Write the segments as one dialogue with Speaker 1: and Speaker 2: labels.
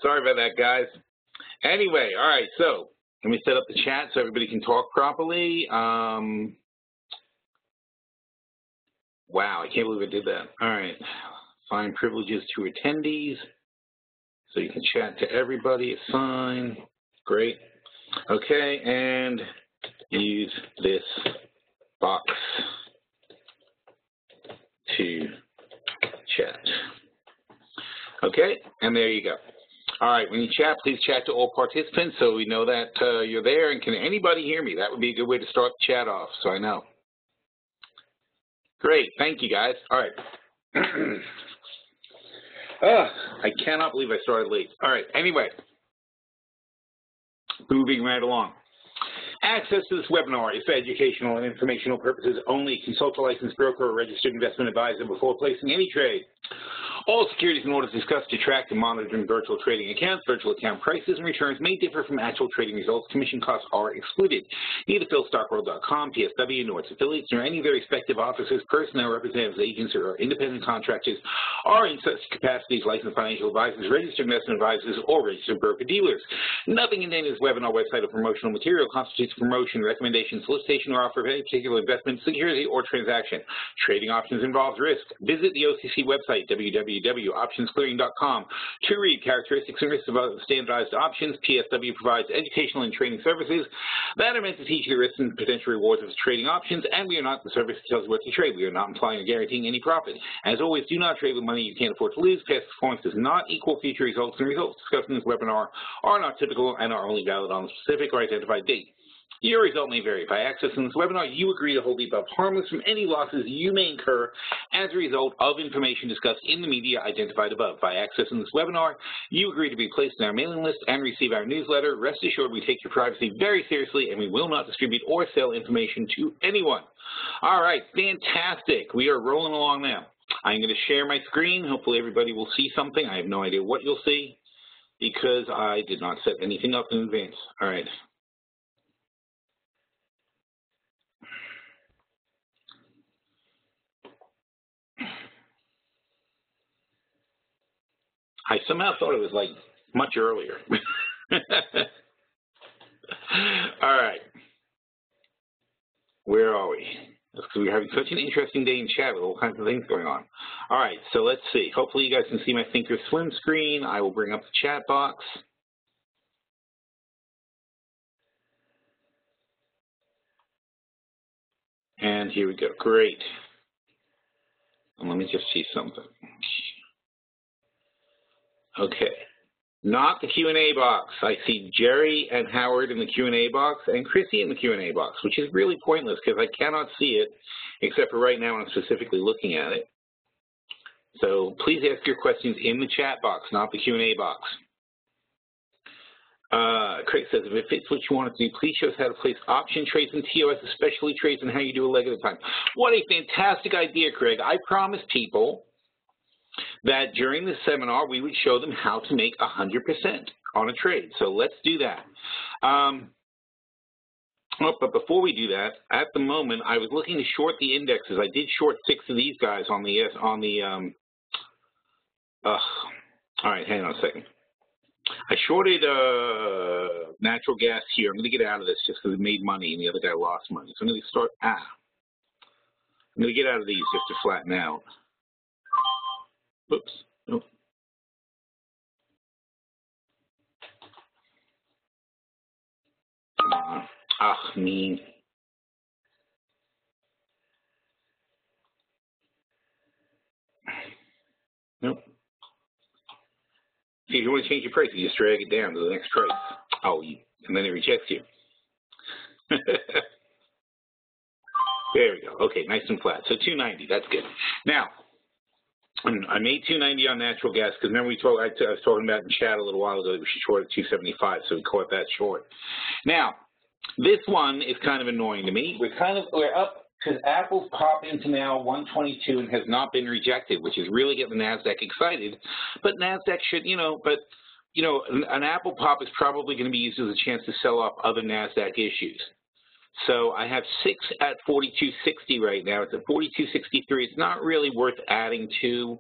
Speaker 1: Sorry about that, guys. Anyway, all right, so let me set up the chat so everybody can talk properly. Wow, I can't believe I did that. All right, assign privileges to attendees. So you can chat to everybody, assign, great. Okay, and use this box to chat. Okay, and there you go. All right, when you chat, please chat to all participants so we know that you're there. And can anybody hear me? That would be a good way to start the chat off, so I know. Great, thank you, guys. All right. I cannot believe I started late. All right, anyway, moving right along. Access to this webinar is for educational and informational purposes only. Consult a licensed broker or registered investment advisor before placing any trade. All securities and orders discussed to track and monitor virtual trading accounts. Virtual account prices and returns may differ from actual trading results. Commission costs are excluded. Neither philstockworld.com, PSW, nor its affiliates, nor any of their respective officers, personnel, representatives, agents, or independent contractors are in such capacities licensed financial advisors, registered investment advisors, or registered broker-dealers. Nothing in this webinar, website, or promotional material constitutes promotion, recommendation, solicitation, or offer of any particular investment, security, or transaction. Trading options involves risk. Visit the OCC website, www.optionsclearing.com, to read characteristics and risks of standardized options. PSW provides educational and training services that are meant to teach you the risks and potential rewards of trading options, and we are not the service that tells you what to trade. We are not implying or guaranteeing any profit. As always, do not trade with money you can't afford to lose. Past performance does not equal future results, and results discussed in this webinar are not typical and are only valid on a specific or identified date. Your result may vary. By accessing this webinar, you agree to hold the above harmless from any losses you may incur as a result of information discussed in the media identified above. By accessing this webinar, you agree to be placed in our mailing list and receive our newsletter. Rest assured, we take your privacy very seriously, and we will not distribute or sell information to anyone. All right, fantastic. We are rolling along now. I'm going to share my screen. Hopefully everybody will see something. I have no idea what you'll see because I did not set anything up in advance. All right. I somehow thought it was like much earlier. All right. Where are we? That's because we're having such an interesting day in chat with all kinds of things going on. All right, so let's see. Hopefully you guys can see my Thinkorswim screen. I will bring up the chat box. And here we go. Great. And let me just see something. Okay, not the Q&A box. I see Jerry and Howard in the Q&A box and Chrissy in the Q&A box, which is really pointless because I cannot see it except for right now when I'm specifically looking at it. So please ask your questions in the chat box, not the Q&A box. Craig says, if it fits what you want it to do, please show us how to place option trades and TOS, especially trades, and how you do a leg at a time. What a fantastic idea, Craig. I promised people that during the seminar we would show them how to make 100% on a trade. So let's do that. But before we do that, at the moment I was looking to short the indexes. I did short 6 of these guys on the all right, hang on a second. I shorted natural gas here. I'm going to get out of this just because it made money and the other guy lost money. So I'm going to start. I'm going to get out of these just to flatten out. Oops. Nope. Mean. Nope. See, if you want to change your price, you just drag it down to the next price. Oh, and then it rejects you. There we go. Okay, nice and flat. So 290, that's good. Now, I made 290 on natural gas because remember I was talking about in chat a little while ago that we should short at 275, so we caught that short. Now, this one is kind of annoying to me. We're up because Apple's popped into now 122 and has not been rejected, which is really getting the NASDAQ excited. But NASDAQ should, an Apple pop is probably going to be used as a chance to sell off other NASDAQ issues. So I have 6 at 42.60 right now. It's at 42.63. It's not really worth adding to.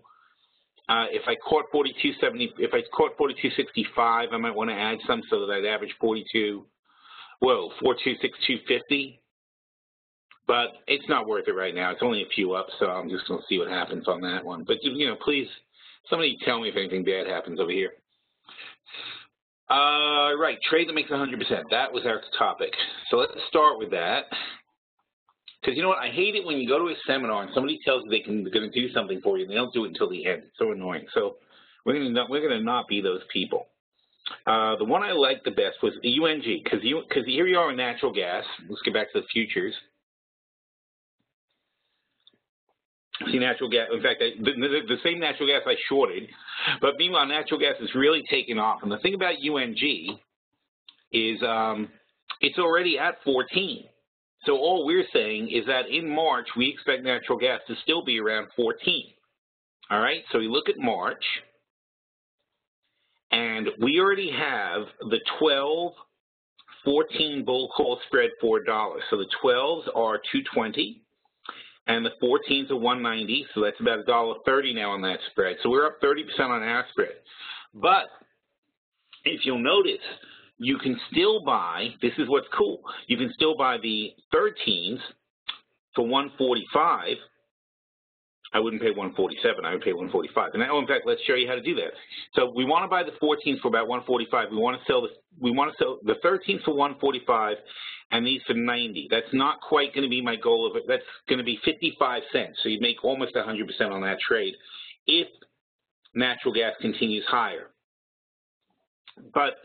Speaker 1: If I caught 42.70, if I caught 42.65, I might want to add some so that I'd average 42.6250. But it's not worth it right now. It's only a few up, so I'm just going to see what happens on that one. But please, somebody tell me if anything bad happens over here. Right, trade that makes 100%. That was our topic. So let's start with that. Because you know what? I hate it when you go to a seminar and somebody tells you they're going to do something for you and they don't do it until the end. It's so annoying. So we're going to not be those people. The one I liked the best was the UNG, because here you are in natural gas. Let's get back to the futures. See, natural gas, in fact, the same natural gas I shorted, but meanwhile, natural gas is really taken off. And the thing about UNG is it's already at 14. So all we're saying is that in March, we expect natural gas to still be around 14. All right, so we look at March, and we already have the 12-14 bull call spread $4. So the 12s are $2.20. And the 14s are $1.90, so that's about $1.30 now on that spread. So we're up 30% on our spread. But if you'll notice, you can still buy, this is what's cool, you can still buy the 13s for $1.45. I wouldn't pay $1.47, I would pay $1.45. And in fact, let's show you how to do that. So we want to buy the 14s for about $1.45. We want to sell the 13s for $1.45 and these for $90. That's not quite going to be my goal of it. That's going to be 55 cents. So you make almost 100% on that trade if natural gas continues higher. But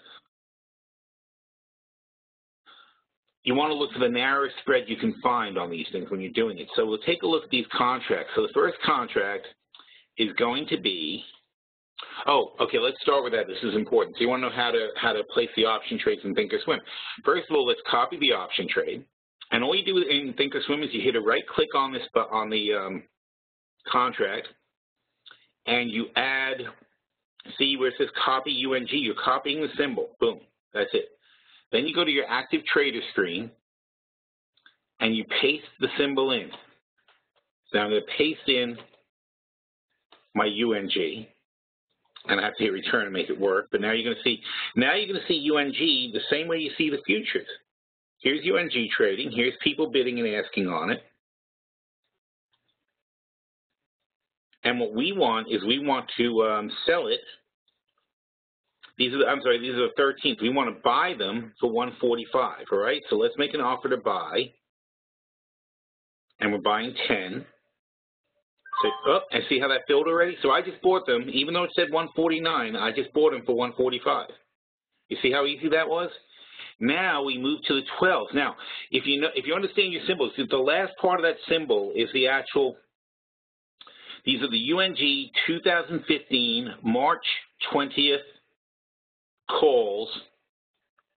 Speaker 1: you want to look for the narrowest spread you can find on these things when you're doing it. So we'll take a look at these contracts. So the first contract is going to be, okay, let's start with that. This is important. So you want to know how to place the option trades in Thinkorswim. First of all, let's copy the option trade. And all you do in Thinkorswim is you hit a right click on this, on the contract, and you add, see where it says copy UNG, you're copying the symbol. Boom, that's it. Then you go to your active trader screen and you paste the symbol in. So I'm going to paste in my UNG, and I have to hit return to make it work. But now you're going to see UNG the same way you see the futures. Here's UNG trading. Here's people bidding and asking on it. And what we want is we want to sell it. These are the 13th. We want to buy them for $1.45, all right? So let's make an offer to buy, and we're buying 10. So, and see how that filled already? So I just bought them, even though it said $1.49, I just bought them for $1.45. You see how easy that was? Now we move to the 12s. Now, if you understand your symbols, the last part of that symbol is the actual. These are the UNG 2015 March 20th. Calls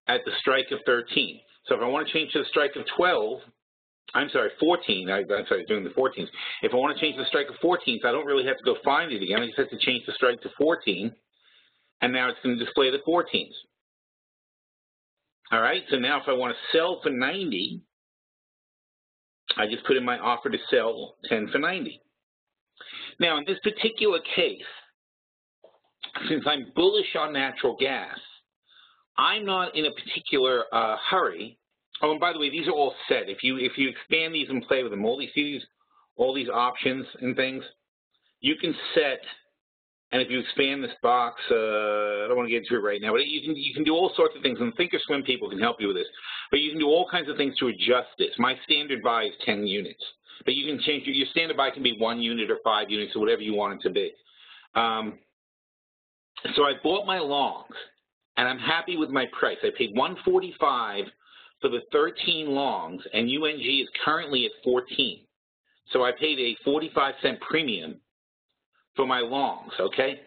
Speaker 1: at the strike of 13. So if I want to change to the strike of 14, I'm sorry, doing the 14s. If I want to change the strike of 14s, I don't really have to go find it again. I just have to change the strike to 14, and now it's going to display the 14s. All right, so now if I want to sell for 90, I just put in my offer to sell 10 for 90. Now, in this particular case, since I'm bullish on natural gas, I'm not in a particular hurry. Oh, and by the way, these are all set. If you expand these and play with them, all these options and things, you can set. And if you expand this box, I don't want to get into it right now, but you can do all sorts of things. And Thinkorswim people can help you with this. But you can do all kinds of things to adjust this. My standard buy is 10 units, but you can change your standard buy can be 1 unit or 5 units or whatever you want it to be. So I bought my longs, and I'm happy with my price. I paid $1.45 for the 13 longs, and UNG is currently at 14. So I paid a 45-cent premium for my longs, okay?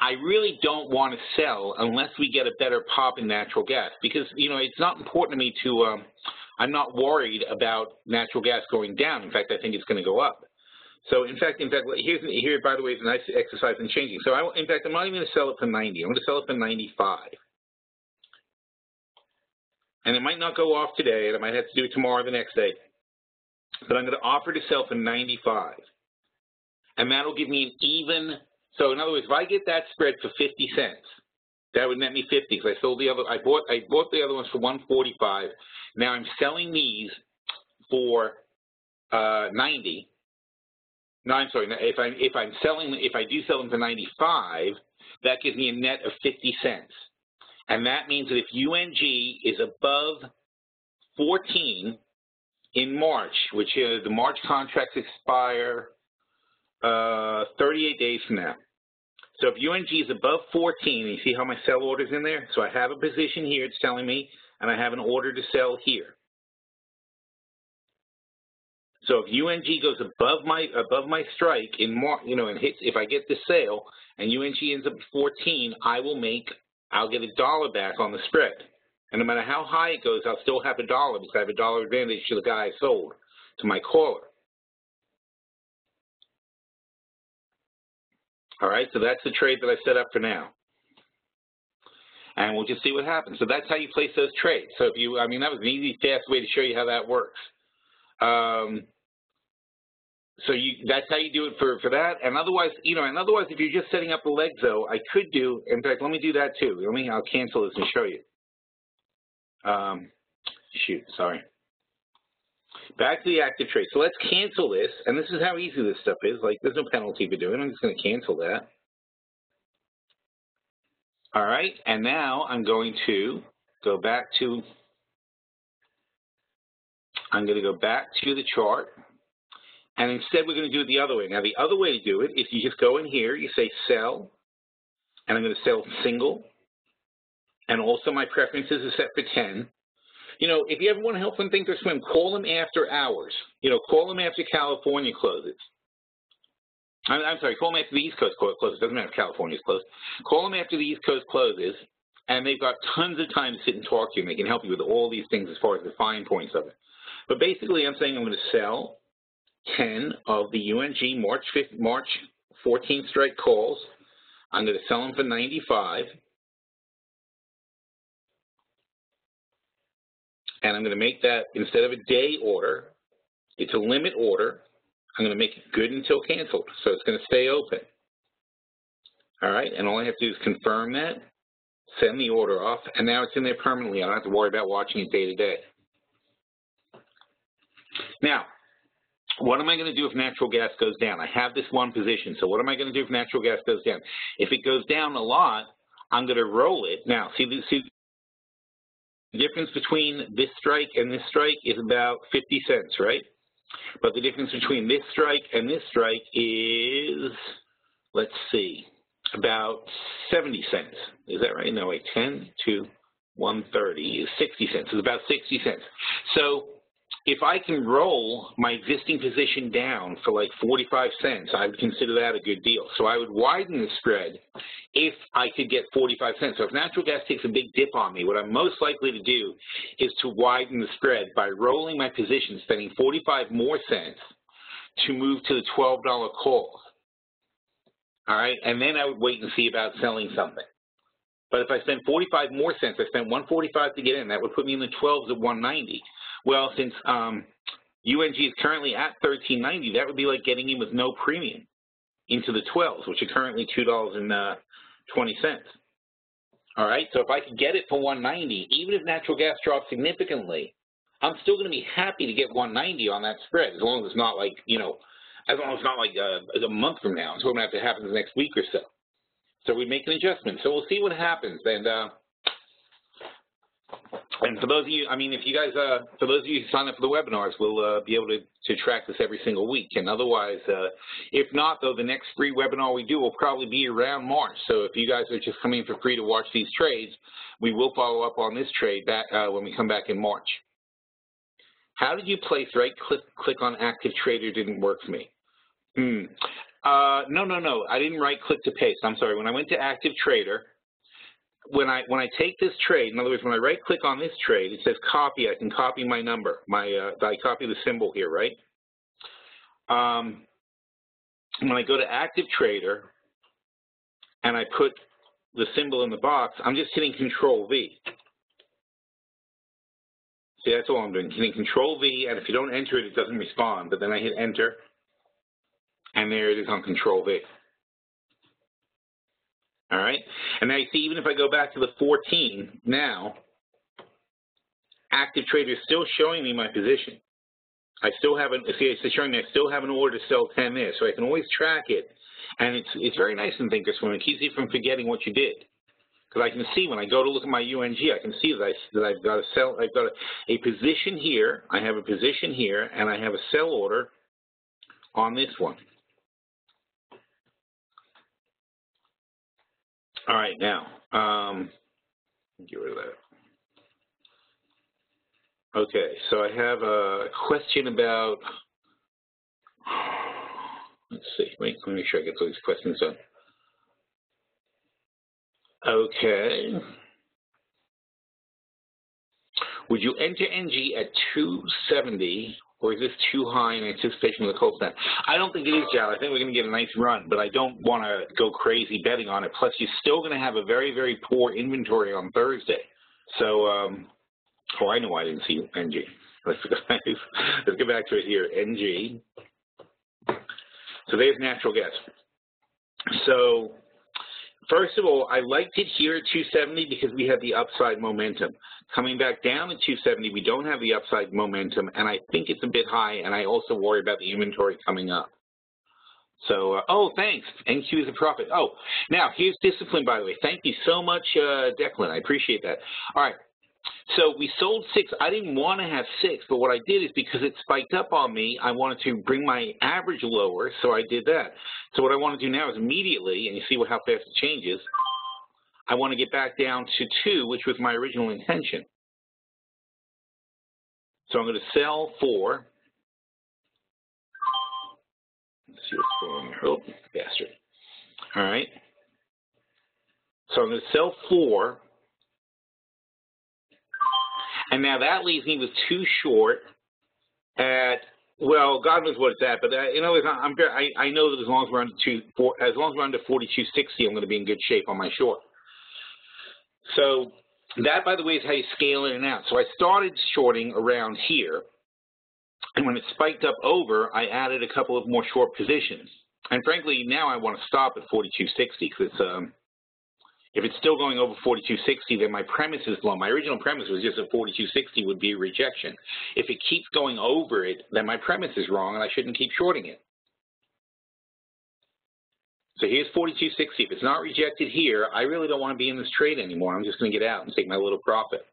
Speaker 1: I really don't want to sell unless we get a better pop in natural gas because, it's not important to me to, I'm not worried about natural gas going down. In fact, I think it's going to go up. So, in fact, here, by the way, is a nice exercise in changing. So, in fact, I'm not even going to sell it for 90. I'm going to sell it for 95. and it might not go off today, and I might have to do it tomorrow or the next day, but I'm going to offer to sell for 95. And that'll give me an even, so in other words, if I get that spread for 50 cents, that would net me 50 because I sold the other, I bought the other ones for 145. Now I'm selling these for 90. No, I'm sorry. If I do sell them for 95, that gives me a net of 50 cents. And that means that if UNG is above 14 in March, which the March contracts expire 38 days from now. So if UNG is above 14, you see how my sell order's in there? So I have a position here, it's telling me, and I have an order to sell here. So if UNG goes above my strike in March, and hits, if I get the sale and UNG ends up at 14, I'll get $1 back on the spread. And no matter how high it goes, I'll still have $1 because I have $1 advantage to the guy I sold, to my caller. All right, so that's the trade that I set up for now. And we'll just see what happens. So that's how you place those trades. So if you, that was an easy, fast way to show you how that works. That's how you do it for that. And otherwise, if you're just setting up the legs, though, I could do, in fact, let me do that too. I'll cancel this and show you. Sorry. Back to the active trade. So let's cancel this, and this is how easy this stuff is. Like, there's no penalty for doing it. I'm just going to cancel that. All right, and now I'm going to go back to the chart, and instead we're going to do it the other way. Now, the other way to do it is you just go in here, you say sell, and I'm going to sell single, and also my preferences are set for 10. If you ever want to help them think or swim, call them after hours. Call them after California closes. I'm sorry, call them after the East Coast closes. Doesn't matter if California's closed. Call them after the East Coast closes, and they've got tons of time to sit and talk to you, and they can help you with all these things as far as the fine points of it. But basically, I'm saying I'm going to sell 10 of the UNG March 14th strike calls. I'm going to sell them for 95. And I'm going to make that, instead of a day order, it's a limit order. I'm going to make it good until canceled. So it's going to stay open. All right, and all I have to do is confirm that, send the order off, and now it's in there permanently. I don't have to worry about watching it day to day. Now, what am I going to do if natural gas goes down? I have this one position, so what am I going to do if natural gas goes down? If it goes down a lot, I'm going to roll it. Now, see the difference between this strike and this strike is about 50 cents, right? But the difference between this strike and this strike is, let's see, about 70 cents. Is that right? No, wait, 10 to 130 is 60 cents. It's about 60 cents. So if I can roll my existing position down for like 45 cents, I would consider that a good deal. So I would widen the spread if I could get 45 cents. So if natural gas takes a big dip on me, what I'm most likely to do is to widen the spread by rolling my position, spending 45 more cents to move to the $12 calls. All right, and then I would wait and see about selling something. But if I spend 45 more cents, I spent 145 to get in, that would put me in the 12s at 190. Well, since UNG is currently at $13.90, that would be like getting in with no premium into the 12s, which are currently $2.20. All right, so if I could get it for 190, even if natural gas drops significantly, I'm still going to be happy to get 190 on that spread, as long as it's not like, as long as it's not like a month from now. So it's going to have to happen the next week or so. So we make an adjustment. So we'll see what happens. And for those of you, if you guys, for those of you who sign up for the webinars, we'll be able to track this every single week. And otherwise, if not, though, the next free webinar we do will probably be around March. So if you guys are just coming for free to watch these trades, we will follow up on this trade back when we come back in March. How did you place right-click on active trader didn't work for me? No. I didn't right-click to paste. I'm sorry. When I went to active trader, when I take this trade, in other words, when I right-click on this trade, it says copy. I can copy my number. I copy the symbol here, right? When I go to active trader and I put the symbol in the box, I'm just hitting Control-V. See, that's all I'm doing. Hitting Control V, and if you don't enter it, it doesn't respond. But then I hit Enter, and there it is on Control V. All right? And now you see, even if I go back to the 14, now, active trader is still showing me my position. I still have it's showing me I still have an order to sell 10 there, so I can always track it. And it's very nice in Thinkorswim. It keeps you from forgetting what you did. Because I can see when I go to look at my UNG, I can see that I've got a position here, I have a position here, and I have a sell order on this one. All right, now, get rid of that. Okay, so I have a question about, let's see, wait, let me make sure I get those questions done. Okay. Would you enter NG at 270, or is this too high in anticipation of the cold snap? I don't think it is, Jal. I think we're going to get a nice run, but I don't want to go crazy betting on it. Plus, you're still going to have a very, very poor inventory on Thursday. So, oh, I know why I didn't see NG. Let's go back to it here. NG. So there's natural gas. So, first of all, I liked it here at 270 because we had the upside momentum. Coming back down at 270, we don't have the upside momentum, and I think it's a bit high, and I also worry about the inventory coming up. So, oh, thanks. NQ is a profit. Oh, now, here's discipline, by the way. Thank you so much, Declan. I appreciate that. All right. So we sold 6. I didn't want to have 6, but what I did is because it spiked up on me, I wanted to bring my average lower, so I did that. So what I want to do now is immediately, and you see how fast it changes, I want to get back down to 2, which was my original intention. So I'm going to sell 4. Let's see what's going on here. Oh, bastard. All right. So I'm going to sell 4. And now that leaves me with 2 short at, well, God knows what it's at, but you know, I know that as long as we're under 42.60, I'm going to be in good shape on my short. So that, by the way, is how you scale in and out. So I started shorting around here, and when it spiked up over, I added a couple of more short positions. And frankly, now I want to stop at 42.60 because it's if it's still going over 42.60, then my premise is low. My original premise was just that 42.60 would be a rejection. If it keeps going over it, then my premise is wrong, and I shouldn't keep shorting it. So here's 42.60. If it's not rejected here, I really don't want to be in this trade anymore. I'm just going to get out and take my little profit.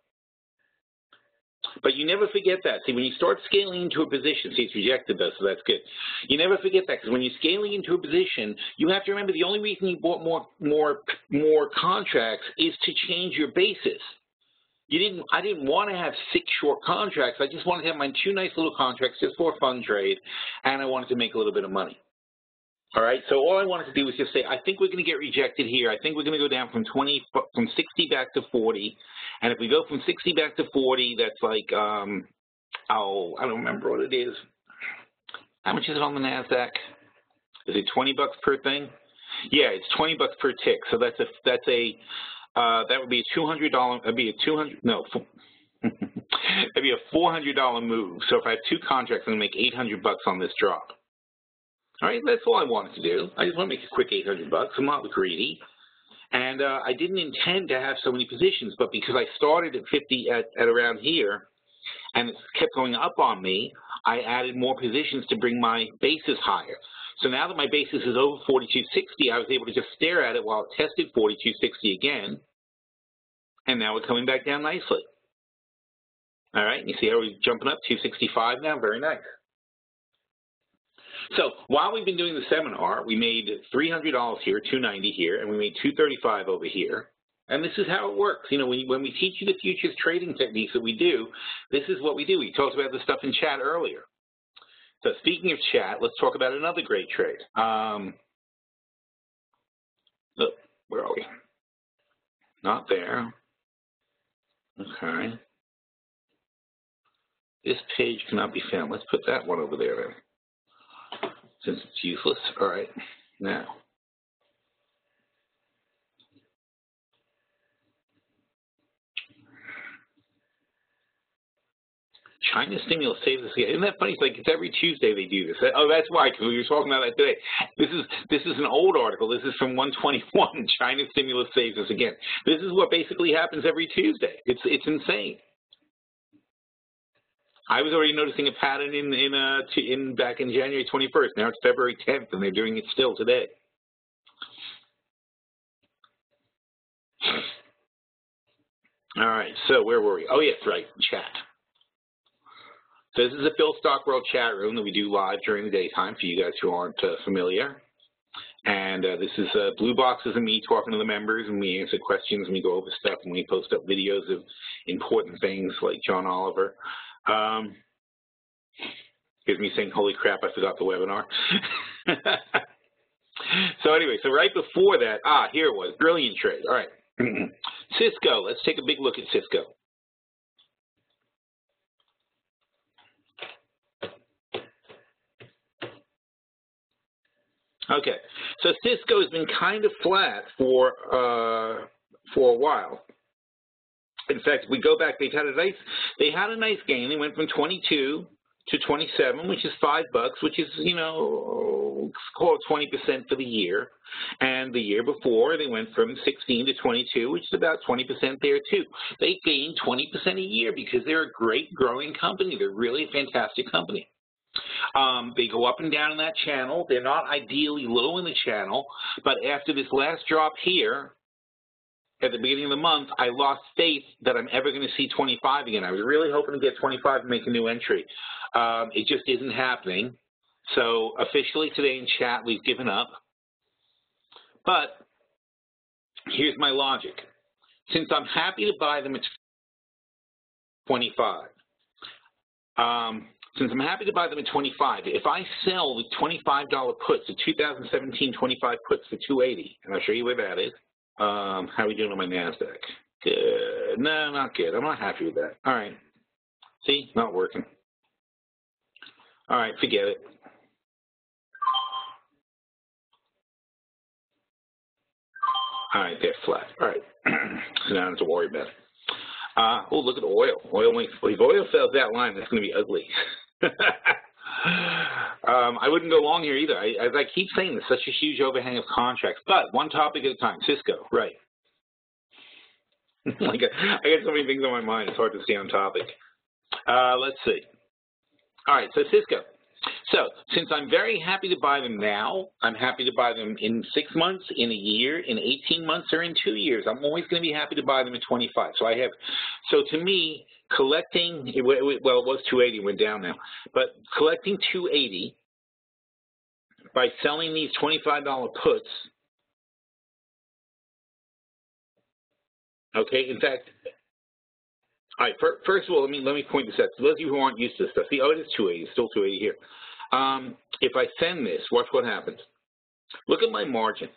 Speaker 1: But you never forget that. See, when you start scaling into a position, see, it's rejected though, so that's good. You never forget that, because when you're scaling into a position, you have to remember the only reason you bought more contracts is to change your basis. I didn't want to have 6 short contracts. I just wanted to have my 2 nice little contracts just for a fun trade, and I wanted to make a little bit of money. All right, so all I wanted to do was just say, I think we're going to get rejected here. I think we're going to go down from 60 back to 40. And if we go from 60 back to 40, that's like, oh, I don't remember what it is. How much is it on the NASDAQ? Is it 20 bucks per thing? Yeah, it's 20 bucks per tick. So that would be a $200, it'd be a it'd be a $400 move. So if I have 2 contracts, I'm going to make 800 bucks on this drop. All right, that's all I wanted to do. I just want to make a quick 800 bucks. I'm not greedy. And I didn't intend to have so many positions, but because I started at 50 at around here, and it kept going up on me, I added more positions to bring my basis higher. So now that my basis is over 42.60, I was able to just stare at it while it tested 42.60 again, and now we're coming back down nicely. All right, you see how we're jumping up, 265 now, very nice. So while we've been doing the seminar, we made $300 here, $290 here, and we made $235 over here. And this is how it works. You know, when we teach you the futures trading techniques that we do, this is what we do. We talked about this stuff in chat earlier. So speaking of chat, let's talk about another great trade. Look, where are we? Not there. Okay. This page cannot be found. Let's put that one over there then, since it's useless. All right, now. China stimulus saves us again. Isn't that funny? It's like it's every Tuesday they do this. Oh, that's why, because we were talking about that today. This is an old article. This is from 121. China stimulus saves us again. This is what basically happens every Tuesday. It's insane. I was already noticing a pattern in back in January 21st. Now it's February 10th, and they're doing it still today. All right, so where were we? Oh, yes, right, chat. So this is a Phil Stockworld chat room that we do live during the daytime for you guys who aren't familiar. And this is Blue Boxes and me talking to the members, and we answer questions, and we go over stuff, and we post up videos of important things like John Oliver. Here's me saying, holy crap, I forgot the webinar. So anyway, so right before that, here it was, brilliant trade. All right. Cisco, let's take a big look at Cisco. Okay, so Cisco has been kind of flat for a while. In fact, if we go back, they had a nice gain. They went from 22 to 27, which is $5, which is, you know, call it 20% for the year. And the year before, they went from 16 to 22, which is about 20% there too. They gain 20% a year because they're a great growing company. They're really a fantastic company. They go up and down in that channel. They're not ideally low in the channel, but after this last drop here, at the beginning of the month, I lost faith that I'm ever going to see 25 again. I was really hoping to get 25 and make a new entry. It just isn't happening. So officially today in chat, we've given up. But here's my logic. Since I'm happy to buy them at 25, since I'm happy to buy them at 25, if I sell the $25 puts, the 2017 25 puts for 280, and I'll show you where that is. How are we doing on my NASDAQ? Good. No, not good. I'm not happy with that. All right. See, not working. All right, forget it. All right, they're flat. All right. So now I don't have to worry about it. Oh, look at oil. If oil sells that line, that's going to be ugly. I wouldn't go long here either. As I keep saying, there's such a huge overhang of contracts. But one topic at a time. Cisco, right. I got so many things on my mind, it's hard to stay on topic. Let's see. All right, so Cisco. So since I'm very happy to buy them now, I'm happy to buy them in 6 months, in a year, in 18 months, or in 2 years. I'm always going to be happy to buy them at 25. So to me, collecting, well, it was 280, went down now, but collecting 280 by selling these $25 puts, okay, in fact, all right, first of all, let me point this out. So those of you who aren't used to this stuff, see, oh, it is 280, it's still 280 here. If I send this, watch what happens. Look at my margin.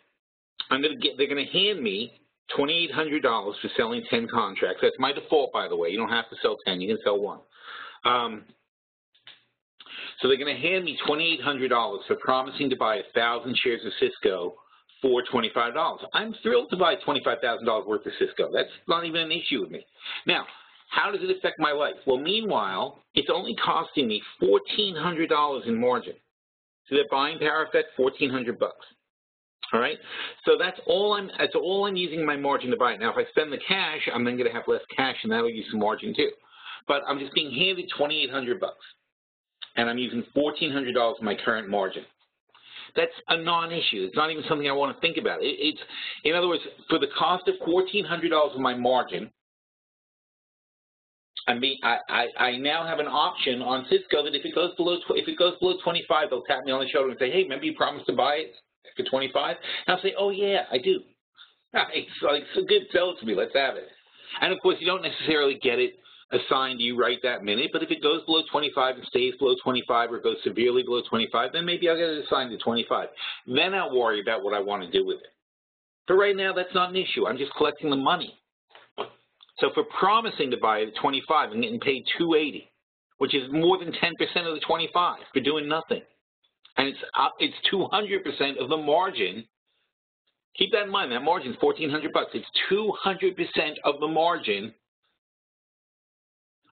Speaker 1: They're going to hand me $2,800 for selling 10 contracts. That's my default, by the way. You don't have to sell 10. You can sell 1. So they're going to hand me $2,800 for promising to buy 1,000 shares of Cisco for $25. I'm thrilled to buy $25,000 worth of Cisco. That's not even an issue with me. Now, how does it affect my life? Well, meanwhile, it's only costing me $1,400 in margin. So that buying power effect, $1,400 bucks. All right, so that's all I'm using my margin to buy it. Now, if I spend the cash, I'm then going to have less cash, and that'll use some margin too. But I'm just being handed $2,800 bucks, and I'm using $1,400 of my current margin. That's a non-issue. It's not even something I want to think about. It's in other words, for the cost of $1,400 of my margin, I now have an option on Cisco that if it goes below 25, they'll tap me on the shoulder and say, hey, remember you promised to buy it for 25? And I'll say, oh yeah, I do. It's like, so good, sell it to me, let's have it. And of course, you don't necessarily get it assigned to you right that minute, but if it goes below 25 and stays below 25 or goes severely below 25, then maybe I'll get it assigned to 25. Then I'll worry about what I want to do with it. But right now, that's not an issue. I'm just collecting the money. So for promising to buy it at 25 and getting paid $280, which is more than 10% of the 25 for doing nothing, and it's 200% of the margin. Keep that in mind. That margin is $1,400 bucks. It's 200% of the margin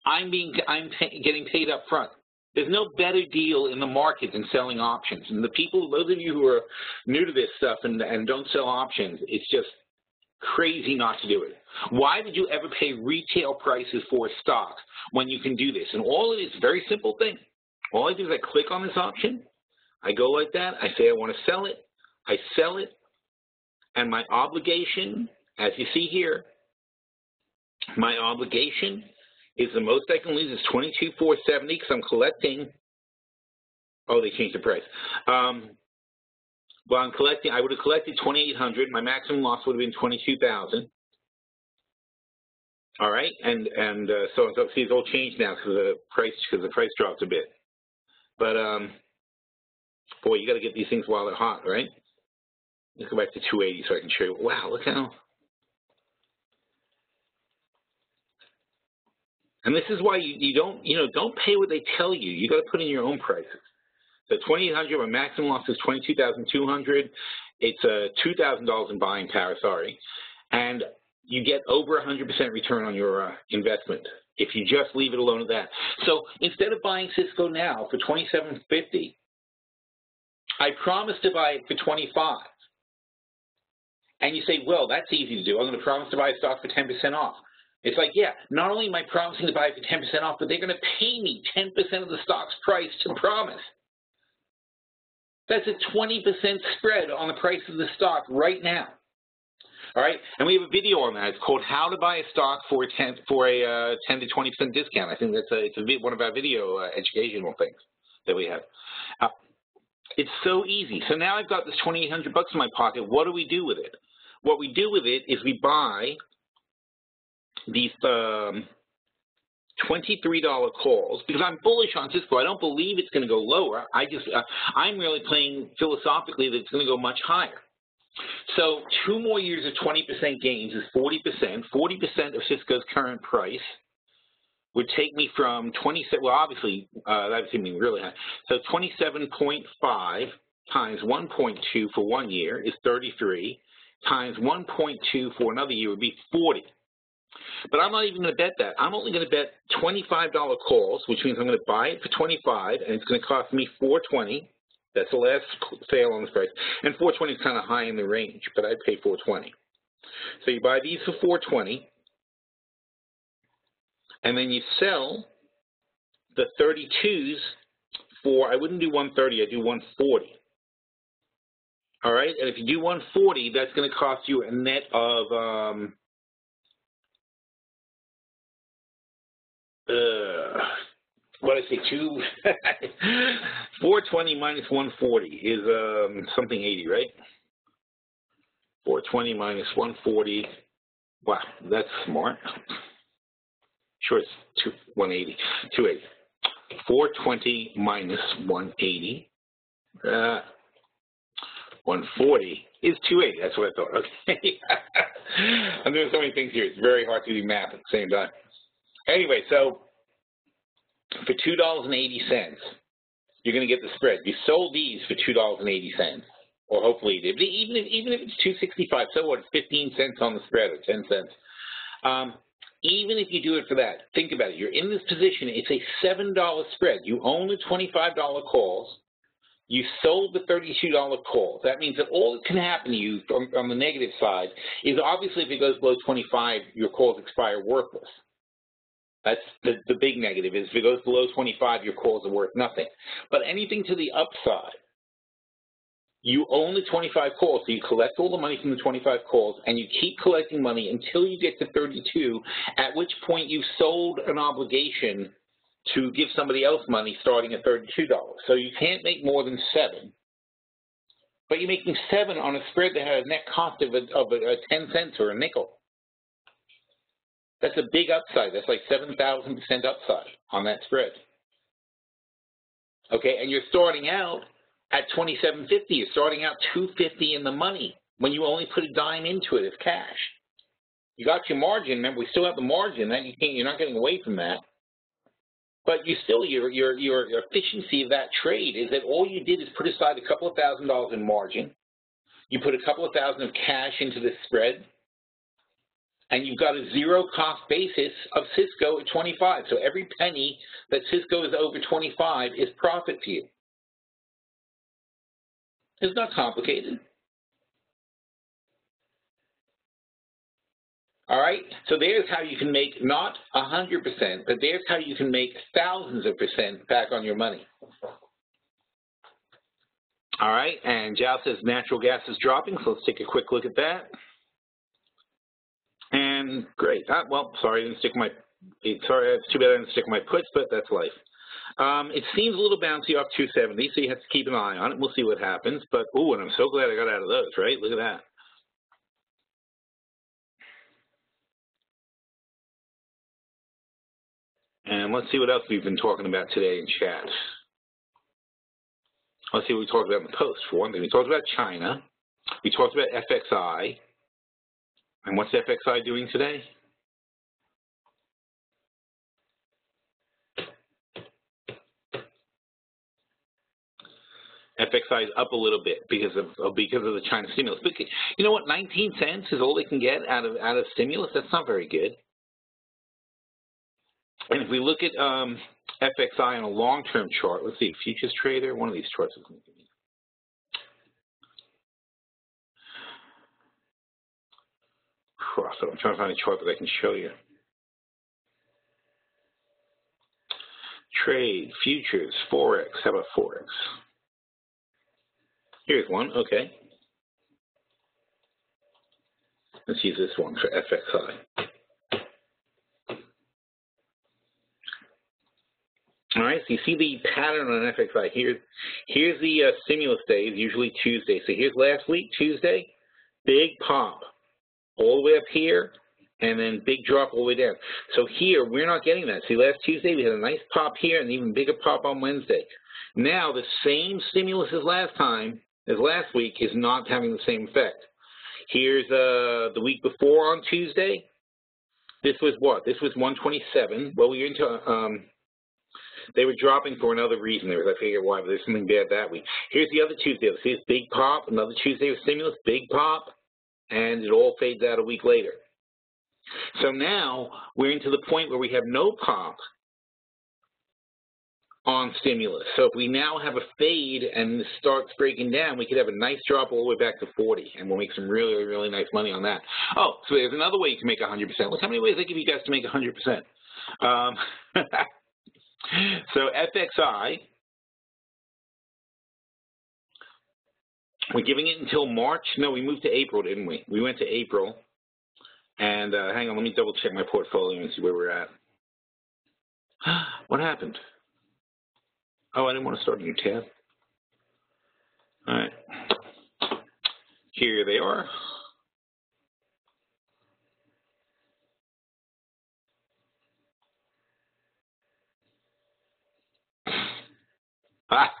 Speaker 1: I'm getting paid up front. There's no better deal in the market than selling options. And those of you who are new to this stuff and don't sell options, it's just crazy not to do it. Why would you ever pay retail prices for a stock when you can do this? And all it is, a very simple thing. All I do is I click on this option, I go like that, I say I want to sell it, I sell it, and my obligation, as you see here, my obligation is the most I can lose is $22,470 because I'm collecting. Oh, they changed the price. Well, I'm collecting. I would have collected $2,800. My maximum loss would have been $22,000. All right, and so see, it's all changed now because the price dropped a bit. But boy, you got to get these things while they're hot, right? Let's go back to 280 so I can show you. Wow, look how. And this is why you don't pay what they tell you. You got to put in your own prices. So $2,800, my maximum loss is $22,200. It's $2,000 in buying power. Sorry, and you get over 100% return on your investment if you just leave it alone at that. So instead of buying Cisco now for $27.50, I promise to buy it for $25. And you say, well, that's easy to do. I'm going to promise to buy a stock for 10% off. It's like, yeah, not only am I promising to buy it for 10% off, but they're going to pay me 10% of the stock's price to promise. That's a 20% spread on the price of the stock right now. All right, and we have a video on that. It's called "How to Buy a Stock for a 10 to 20% discount." I think it's one of our video educational things that we have. It's so easy. So now I've got this $2,800 in my pocket. What do we do with it? What we do with it is we buy these $23 calls because I'm bullish on Cisco. I don't believe it's going to go lower. I'm really playing philosophically that it's going to go much higher. So 2 more years of 20% gains is 40%. 40% of Cisco's current price would take me from 27. Well, obviously that would take me really high. So 27.5 times 1.2 for 1 year is 33. Times 1.2 for another year would be 40. But I'm not even going to bet that. I'm only going to bet $25 calls, which means I'm going to buy it for $25, and it's going to cost me $420. That's the last sale on this price. And $420 is kind of high in the range, but I'd pay $420. So you buy these for $420, and then you sell the 32s for, I wouldn't do 130, I'd do 140. All right, and if you do 140, that's going to cost you a net of what did I say, 420 minus 140 is something 80, right? 420 minus 140, wow, that's smart. Sure, it's 280. 420 minus 180, 140 is 280. That's what I thought. Okay. I'm doing so many things here. It's very hard to do math at the same time. Anyway, so for $2.80, you're going to get the spread. You sold these for $2.80, or hopefully you did. But even if it's $2.65, so what? It's 15 cents on the spread, or 10 cents. Even if you do it for that, think about it. You're in this position. It's a $7 spread. You own the $25 calls. You sold the $32 calls. That means that all that can happen to you on the negative side is obviously if it goes below 25, your calls expire worthless. That's the big negative is if it goes below 25, your calls are worth nothing. But anything to the upside, you own the 25 calls, so you collect all the money from the 25 calls, and you keep collecting money until you get to 32, at which point you've sold an obligation to give somebody else money starting at $32. So you can't make more than 7. But you're making 7 on a spread that has a net cost of 10 cents or a nickel. That's a big upside. That's like 7,000% upside on that spread. Okay, and you're starting out at $27.50. You're starting out $2.50 in the money when you only put a dime into it as cash. You got your margin. Remember, we still have the margin. That you're not getting away from that. But you still, your efficiency of that trade is that all you did is put aside a couple of $1,000s in margin. You put a couple of thousand of cash into this spread, and you've got a zero cost basis of Cisco at 25. So every penny that Cisco is over 25 is profit for you. It's not complicated. All right, so there's how you can make not 100%, but there's how you can make thousands of percent back on your money. All right, and Jao says natural gas is dropping, so let's take a quick look at that. And great. Well, sorry, I didn't stick my. Sorry, it's too bad I didn't stick my puts, but that's life. It seems a little bouncy off 270, so you have to keep an eye on it. We'll see what happens. But ooh, and I'm so glad I got out of those. Right? Look at that. And let's see what else we've been talking about today in chat. Let's see what we talked about in the post. For one thing, we talked about China. We talked about FXI. And what's FXI doing today? FXI is up a little bit because of the China stimulus. But you know what? 19 cents is all they can get out of stimulus. That's not very good. And if we look at FXI on a long-term chart, let's see, futures trader, one of these charts is going to give me. So I'm trying to find a chart that I can show you. Trade, futures, Forex. How about Forex? Here's one, okay. Let's use this one for FXI. All right, so you see the pattern on FXI. Here's the stimulus days, usually Tuesday. So here's last week, Tuesday, big pop all the way up here, and then big drop all the way down. So here, we're not getting that. See, last Tuesday, we had a nice pop here and even bigger pop on Wednesday. Now, the same stimulus as last week is not having the same effect. Here's the week before on Tuesday. This was what? This was 127. Well, we were into, they were dropping for another reason. I figured why, but there's something bad that week. Here's the other Tuesday. See this big pop, another Tuesday with stimulus, big pop, and it all fades out a week later. So now we're into the point where we have no pop on stimulus. So if we now have a fade and this starts breaking down, we could have a nice drop all the way back to 40, and we'll make some really, really nice money on that. Oh, so there's another way you can make 100%. Look how many ways I give you guys to make 100%. So FXI, we're giving it until March. No, we moved to April, didn't we? We went to April. And hang on, let me double check my portfolio and see where we're at. What happened? Oh, I didn't want to start a new tab. All right. Here they are.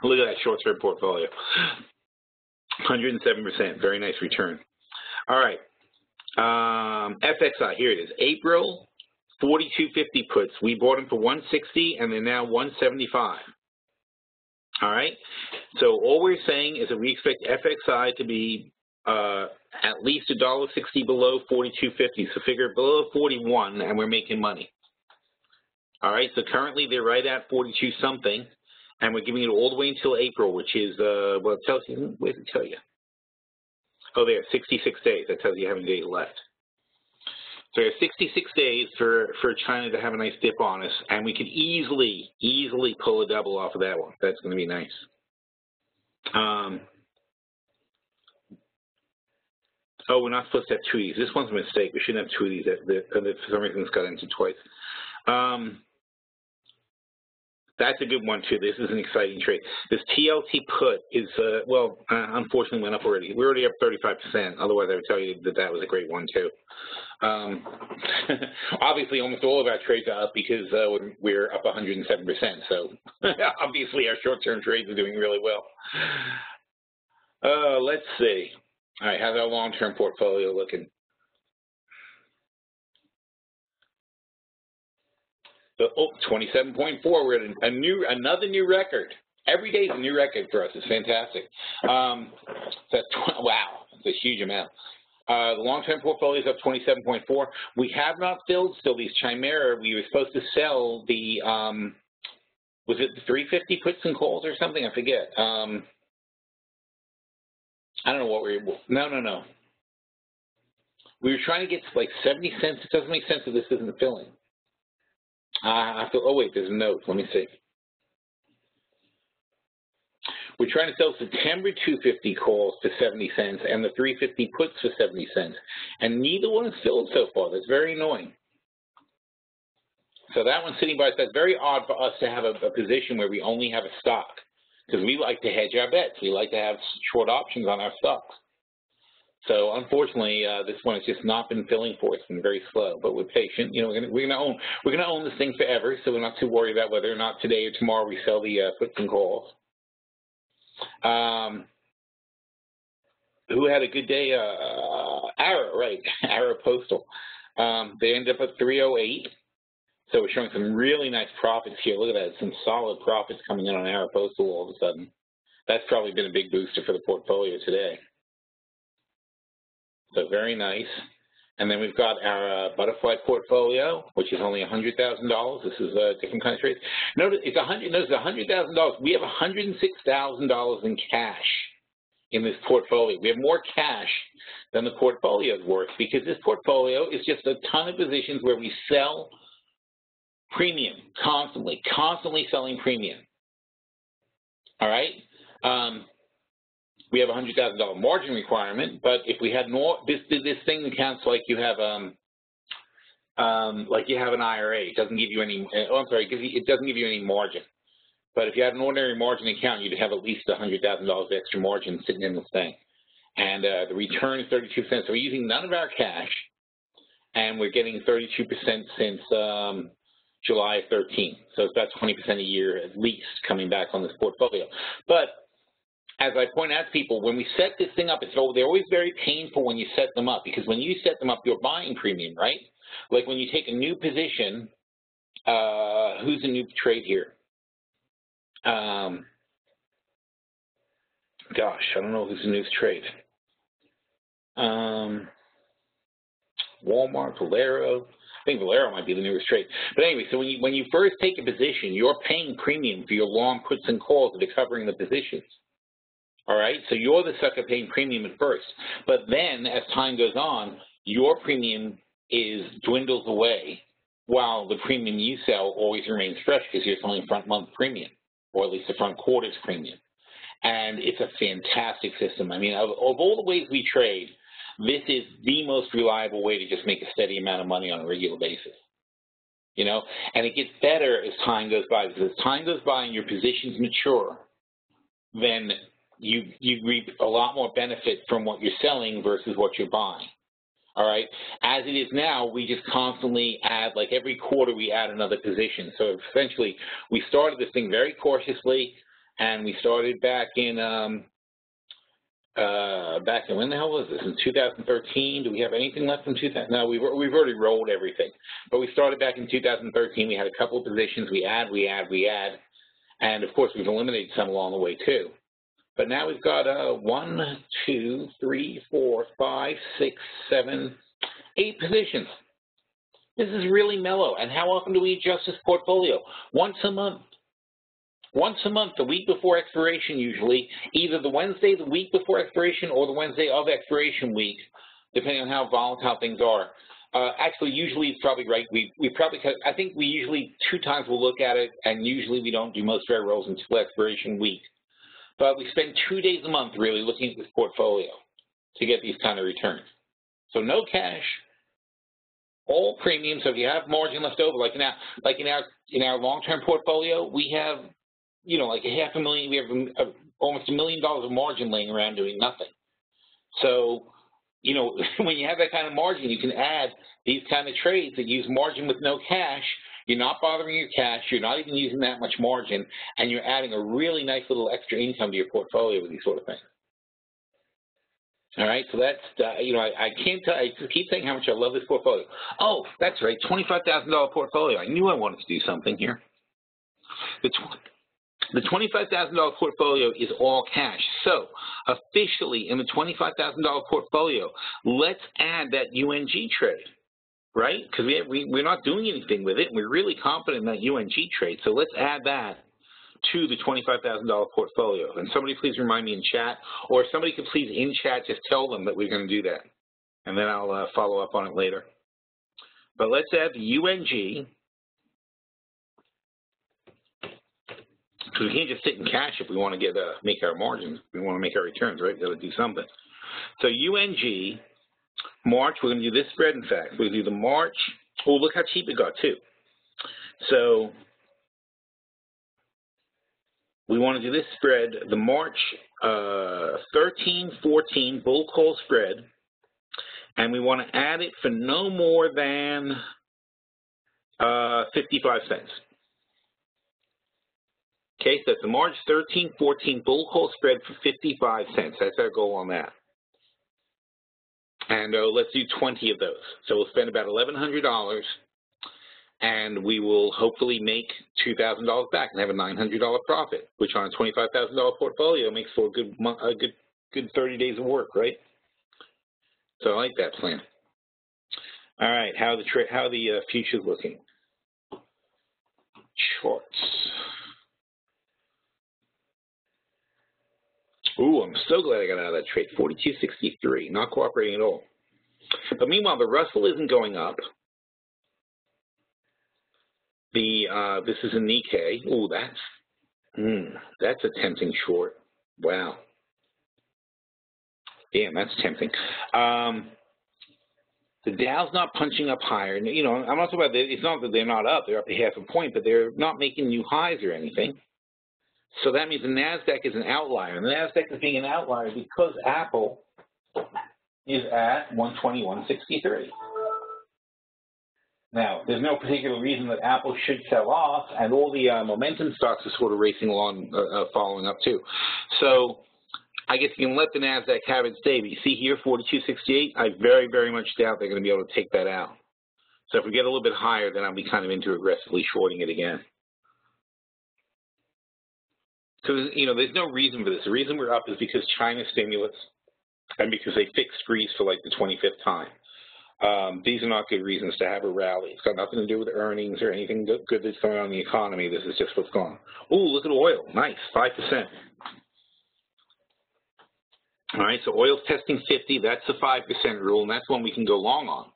Speaker 1: Look at that short-term portfolio. 107%, very nice return. All right. FXI, here it is. April, 42.50 puts. We bought them for 160, and they're now 175. All right. So all we're saying is that we expect FXI to be at least $1.60 below 42.50. So figure below 41, and we're making money. All right. So currently they're right at 42 something, and we're giving it all the way until April, which is well, it tells you. Where does it tell you? Oh, there, 66 days. That tells you how many days left. So there's 66 days for China to have a nice dip on us, and we could easily pull a double off of that one. That's going to be nice. Oh, we're not supposed to have two of these. This one's a mistake. We shouldn't have two of these. For some reason, it's got into twice. That's a good one, too. This is an exciting trade. This TLT put is, well, unfortunately went up already. We're already up 35%. Otherwise, I would tell you that that was a great one, too. Obviously, almost all of our trades are up because we're up 107%. So obviously, our short-term trades are doing really well. Let's see. All right, how's our long-term portfolio looking? So, 27.4. We're at another new record. Every day is a new record for us. It's fantastic. Wow, it's a huge amount. The long-term portfolio is up 27.4. We have not filled still these Chimera. We were supposed to sell the, was it the 350 puts and calls or something? I forget. I don't know what we were, no. We were trying to get to like 70 cents. It doesn't make sense if this isn't filling. Oh, wait, there's a note. Let me see. We're trying to sell September 250 calls for 70 cents and the 350 puts for 70 cents. And neither one is filled so far. That's very annoying. So that one's sitting by. That's very odd for us to have a position where we only have a stock, because we like to hedge our bets. We like to have short options on our stocks. So unfortunately, this one has just not been filling for us. It's been very slow, but we're patient. You know, we're gonna own this thing forever. So we're not too worried about whether or not today or tomorrow we sell the puts and calls. Who had a good day? Arrow, right? Arrow Postal. They ended up at 308. So we're showing some really nice profits here. Look at that, some solid profits coming in on Arrow Postal all of a sudden. That's probably been a big booster for the portfolio today. So very nice. And then we've got our butterfly portfolio, which is only $100,000. This is a different kind of trade. Notice it's $100,000. We have $106,000 in cash in this portfolio. We have more cash than the portfolio is worth, because this portfolio is just a ton of positions where we sell premium constantly selling premium. All right. We have a $100,000 margin requirement, but if we had more, this thing counts like you have an IRA. It doesn't give you any. It doesn't give you any margin. But if you had an ordinary margin account, you'd have at least $100,000 extra margin sitting in this thing, and the return is 32%. So we're using none of our cash, and we're getting 32% since July 13. So it's about 20% a year at least coming back on this portfolio. But as I point out to people, when we set this thing up, they're always very painful when you set them up, because when you set them up, you're buying premium, right? Like when you take a new position, who's a new trade here? Gosh, I don't know who's the newest trade. Walmart, Valero. I think Valero might be the newest trade. But anyway, so when you first take a position, you're paying premium for your long puts and calls that are covering the positions. All right, so you're the sucker paying premium at first. But then as time goes on, your premium dwindles away while the premium you sell always remains fresh, because you're selling front month premium, or at least the front quarter's premium. And it's a fantastic system. I mean, of all the ways we trade, this is the most reliable way to just make a steady amount of money on a regular basis. You know, and it gets better as time goes by, because as time goes by and your positions mature, then you reap a lot more benefit from what you're selling versus what you're buying. All right. As it is now, we just constantly add, like every quarter we add another position. So essentially, we started this thing very cautiously, and we started back in when the hell was this? In 2013. Do we have anything left from 2000? No, we've already rolled everything. But we started back in 2013. We had a couple of positions. We add, and of course we've eliminated some along the way too. But now we've got 1, 2, 3, 4, 5, 6, 7, 8 positions. This is really mellow. And how often do we adjust this portfolio? Once a month. Once a month, the week before expiration usually, either the Wednesday the week before expiration or the Wednesday of expiration week, depending on how volatile things are. Actually, usually it's probably right. I think we usually 2 times we'll look at it, and usually we don't do most of our rolls until expiration week. But we spend 2 days a month really looking at this portfolio to get these kind of returns. So no cash, all premium. So if you have margin left over, like in our long-term portfolio, we have, you know, like $500,000. We have almost $1 million of margin laying around doing nothing. So, you know, when you have that kind of margin, you can add these kind of trades that use margin with no cash. You're not bothering your cash. You're not even using that much margin, and you're adding a really nice little extra income to your portfolio with these sort of things. All right, so that's, you know, I can't tell, I just keep saying how much I love this portfolio. Oh, that's right, $25,000 portfolio. I knew I wanted to do something here. The $25,000 portfolio is all cash. So officially in the $25,000 portfolio, let's add that UNG trade, right? Because we're not doing anything with it. We're really confident in that UNG trade. So let's add that to the $25,000 portfolio. And somebody please remind me in chat, or if somebody could please in chat just tell them that we're going to do that. And then I'll follow up on it later. But let's add the UNG, because we can't just sit in cash if we want to make our margins. We want to make our returns, right? We've got to do something. So UNG, March, we're going to do this spread, in fact. We're going to do the March. Oh, look how cheap it got, too. So we want to do this spread, the March 13-14 bull call spread, and we want to add it for no more than 55 cents. Okay, so that's the March 13-14 bull call spread for 55 cents. That's our goal on that. And let's do 20 of those. So we'll spend about $1,100, and we will hopefully make $2,000 back and have a $900 profit, which on a $25,000 portfolio makes for a good 30 days of work, right? So I like that plan. All right, how the future's looking? Charts. Ooh, I'm so glad I got out of that trade. 42.63, not cooperating at all. But meanwhile, the Russell isn't going up. This is a Nikkei. Ooh, that's a tempting short. Wow. Damn, that's tempting. The Dow's not punching up higher. You know, I'm not talking about it's not that they're not up. They're up a half a point, but they're not making new highs or anything. So that means the NASDAQ is an outlier. And the NASDAQ is being an outlier because Apple is at 121.63. Now, there's no particular reason that Apple should sell off, and all the momentum stocks are sort of racing along, following up too. So I guess you can let the NASDAQ have its day. But you see here, 42.68, I very, very much doubt they're going to be able to take that out. So if we get a little bit higher, then I'll be kind of into aggressively shorting it again. So, you know, there's no reason for this. The reason we're up is because China stimulus and because they fixed freeze for like the 25th time. These are not good reasons to have a rally. It's got nothing to do with earnings or anything good that's going on in the economy. This is just what's going on. Oh, look at oil. Nice, 5%. All right, so oil's testing 50. That's the 5% rule, and that's one we can go long on.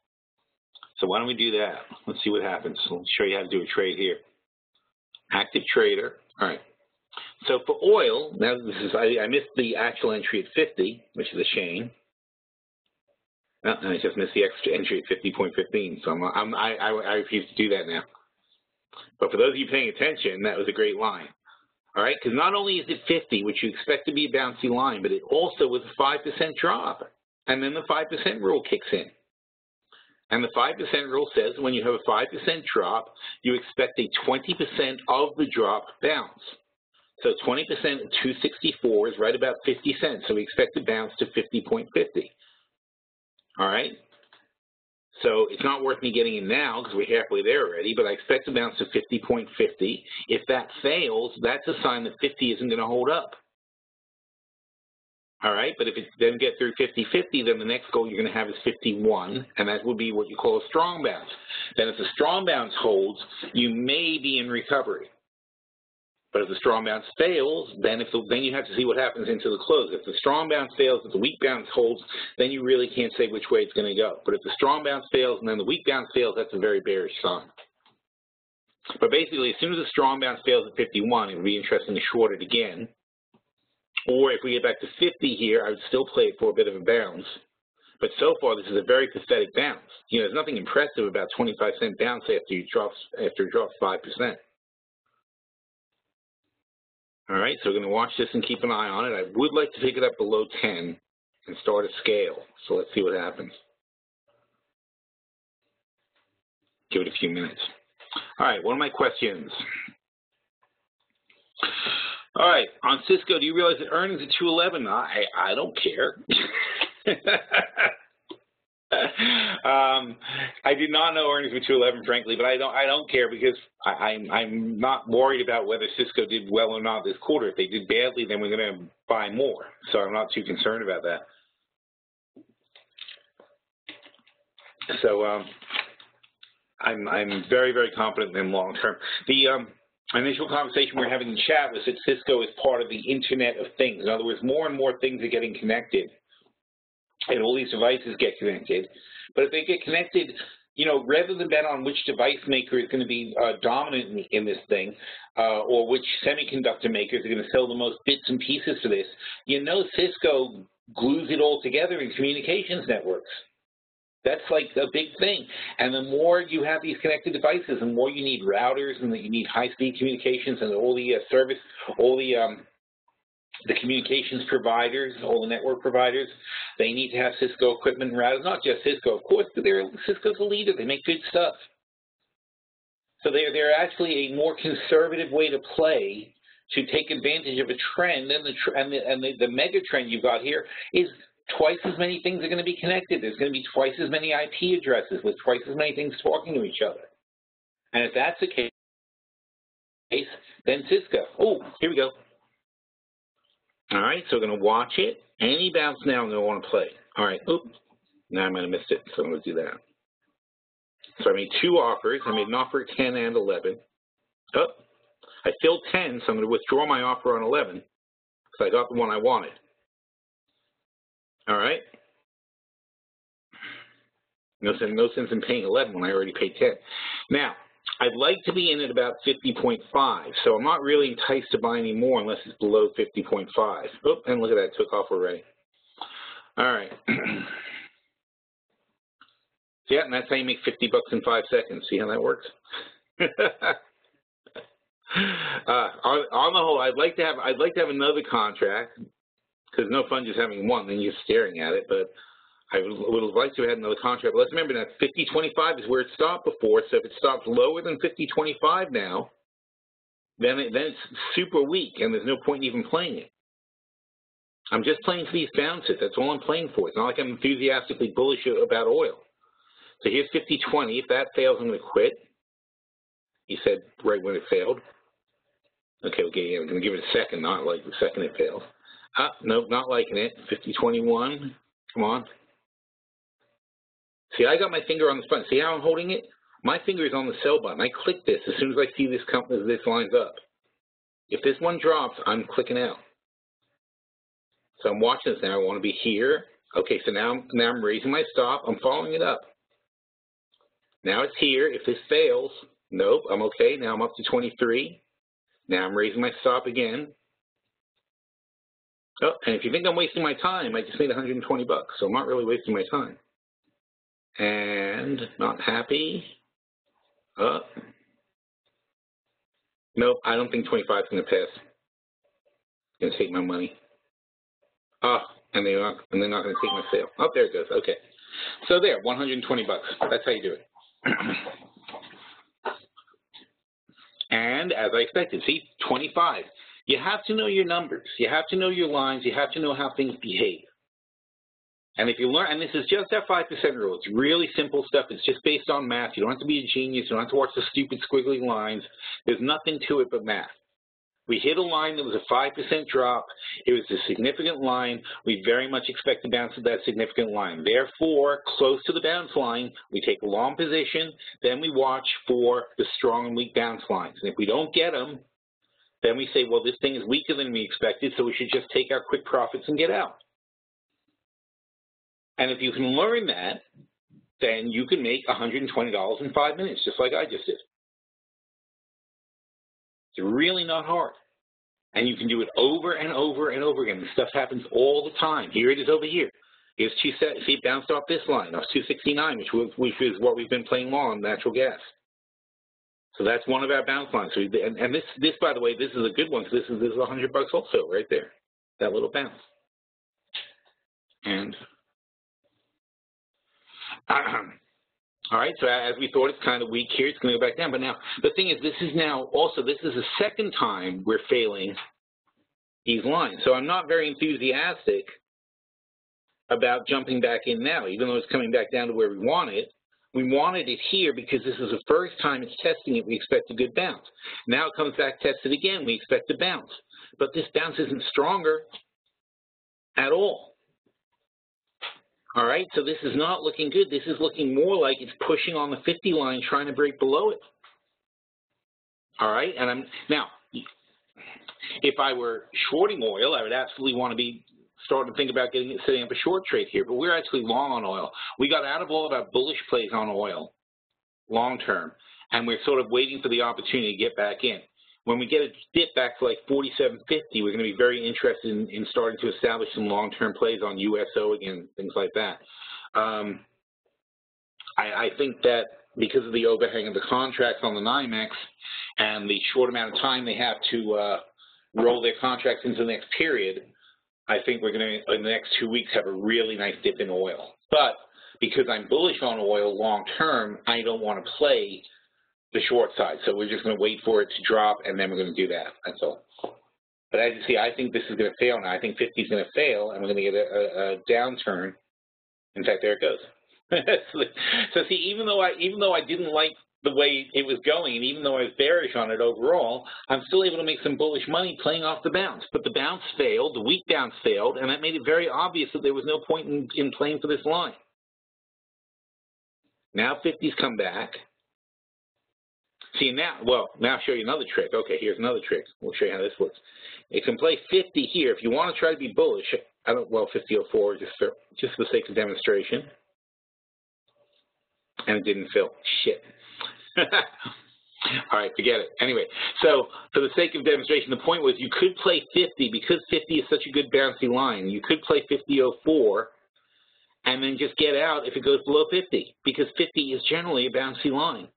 Speaker 1: So why don't we do that? Let's see what happens. Let me show you how to do a trade here. Active trader. All right. So for oil, now this is I missed the actual entry at 50, which is a shame. No, I just missed the extra entry at 50.15, so I refuse to do that now. But for those of you paying attention, that was a great line. All right, because not only is it 50, which you expect to be a bouncy line, but it also was a 5% drop, and then the 5% rule kicks in. And the 5% rule says when you have a 5% drop, you expect a 20% of the drop bounce. So 20% of 264 is right about 50 cents. So we expect to bounce to 50.50. All right. So it's not worth me getting in now because we're halfway there already, but I expect to bounce to 50.50. If that fails, that's a sign that 50 isn't going to hold up. All right. But if it doesn't get through 50.50, then the next goal you're going to have is 51, and that would be what you call a strong bounce. Then if the strong bounce holds, you may be in recovery. But if the strong bounce fails, then you have to see what happens into the close. If the strong bounce fails, if the weak bounce holds, then you really can't say which way it's going to go. But if the strong bounce fails and then the weak bounce fails, that's a very bearish sign. But basically, as soon as the strong bounce fails at 51, it would be interesting to short it again. Or if we get back to 50 here, I would still play it for a bit of a bounce. But so far, this is a very pathetic bounce. You know, there's nothing impressive about 25-cent bounce after it drops 5%. All right, so we're going to watch this and keep an eye on it. I would like to pick it up below 10 and start a scale. So let's see what happens. Give it a few minutes. All right, what are my questions? All right, on Cisco, do you realize that earnings at 211? I don't care. I did not know earnings were 211, frankly, but I don't care because I'm not worried about whether Cisco did well or not this quarter. If they did badly, then we're going to buy more. So I'm not too concerned about that. So I'm very, very confident in them long term. The initial conversation we're having in chat was that Cisco is part of the Internet of Things. In other words, more and more things are getting connected, and all these devices get connected. But if they get connected, you know, rather than bet on which device maker is going to be dominant in this thing, or which semiconductor makers are going to sell the most bits and pieces to this, you know, Cisco glues it all together in communications networks. That's like a big thing. And the more you have these connected devices, the more you need routers, and you need high-speed communications, and all the service, all the communications providers, all the network providers, they need to have Cisco equipment and routers. Not just Cisco, of course, but Cisco's a leader. They make good stuff. So they're actually a more conservative way to play to take advantage of a trend, and the mega trend you've got here is twice as many things are going to be connected. There's going to be twice as many IP addresses with twice as many things talking to each other. And if that's the case, then Cisco. Oh, here we go. All right, so we're going to watch it. Any bounce now, I'm going to want to play. All right, oops. Now I might have missed it, so I'm going to do that. So I made two offers. I made an offer at 10 and 11. Oh, I filled 10, so I'm going to withdraw my offer on 11 because I got the one I wanted. All right. No sense in paying 11 when I already paid 10. Now, I'd like to be in at about 50.5, so I'm not really enticed to buy any more unless it's below 50.5. Oh, and look at that, it took off already. All right. Yeah, and that's how you make 50 bucks in 5 seconds. See how that works? On the whole, I'd like to have another contract, because no fun just having one, then you're staring at it, but I would have liked to have had another contract. But let's remember that 50.25 is where it stopped before, so if it stops lower than 50.25 now, then it's super weak, and there's no point in even playing it. I'm just playing for these bounces. That's all I'm playing for. It's not like I'm enthusiastically bullish about oil. So here's 50.20. If that fails, I'm going to quit. He said right when it failed. Okay, I'm going to give it a second, not like the second it fails. Nope, not liking it. 50.21. Come on. See, I got my finger on the button. See how I'm holding it? My finger is on the sell button. I click this as soon as I see this lines up. If this one drops, I'm clicking out. So I'm watching this now. I want to be here. Okay, so now I'm raising my stop. I'm following it up. Now it's here. If this fails, nope, I'm okay. Now I'm up to 23. Now I'm raising my stop again. Oh, and if you think I'm wasting my time, I just made 120 bucks, so I'm not really wasting my time. And not happy. Oh. Nope, I don't think 25 is going to pass. Going to take my money. Oh, and they're not going to take my sale. Oh, there it goes. Okay. So there, 120 bucks. That's how you do it. And as I expected, see, 25. You have to know your numbers. You have to know your lines. You have to know how things behave. And if you learn, and this is just that 5% rule. It's really simple stuff. It's just based on math. You don't have to be a genius. You don't have to watch the stupid squiggly lines. There's nothing to it but math. We hit a line that was a 5% drop. It was a significant line. We very much expect to bounce at that significant line. Therefore, close to the bounce line, we take a long position. Then we watch for the strong and weak bounce lines. And if we don't get them, then we say, well, this thing is weaker than we expected, so we should just take our quick profits and get out. And if you can learn that, then you can make $120 in 5 minutes, just like I just did. It's really not hard. And you can do it over and over and over again. This stuff happens all the time. Here it is over here. Here's see, it bounced off this line, off 269, which is what we've been playing long on natural gas. So that's one of our bounce lines. So, and this, by the way, this is a good one. This is $100 also right there, that little bounce. And all right, so as we thought, it's kind of weak here. It's going to go back down. But now the thing is, this is the second time we're failing these lines. So I'm not very enthusiastic about jumping back in now, even though it's coming back down to where we want it. We wanted it here because this is the first time it's testing it. We expect a good bounce. Now it comes back tested again. We expect a bounce. But this bounce isn't stronger at all. All right, so this is not looking good. This is looking more like it's pushing on the 50 line, trying to break below it. All right, and now, if I were shorting oil, I would absolutely want to be starting to think about setting up a short trade here, but we're actually long on oil. We got out of all of our bullish plays on oil long term, and we're sort of waiting for the opportunity to get back in. When we get a dip back to like 47.50, we're going to be very interested in starting to establish some long-term plays on USO again, things like that. I think that because of the overhang of the contracts on the NYMEX and the short amount of time they have to roll their contracts into the next period, I think we're going to, in the next 2 weeks, have a really nice dip in oil. But because I'm bullish on oil long term, I don't want to play the short side. So we're just going to wait for it to drop, and then we're going to do that. That's all. But as you see, I think this is going to fail now. I think 50 is going to fail, and we're going to get a downturn. In fact, there it goes. So see, even though I didn't like the way it was going, and even though I was bearish on it overall, I'm still able to make some bullish money playing off the bounce. But the bounce failed, the weak bounce failed, and that made it very obvious that there was no point in playing for this line. Now 50's come back. See, now, well, now I'll show you another trick. Okay, here's another trick. We'll show you how this works. It can play 50 here. If you want to try to be bullish, well, 50.04 just for the sake of demonstration. And it didn't fill. Shit. All right, forget it. Anyway, so for the sake of demonstration, the point was you could play 50 because 50 is such a good bouncy line. You could play 50.04 and then just get out if it goes below 50 because 50 is generally a bouncy line.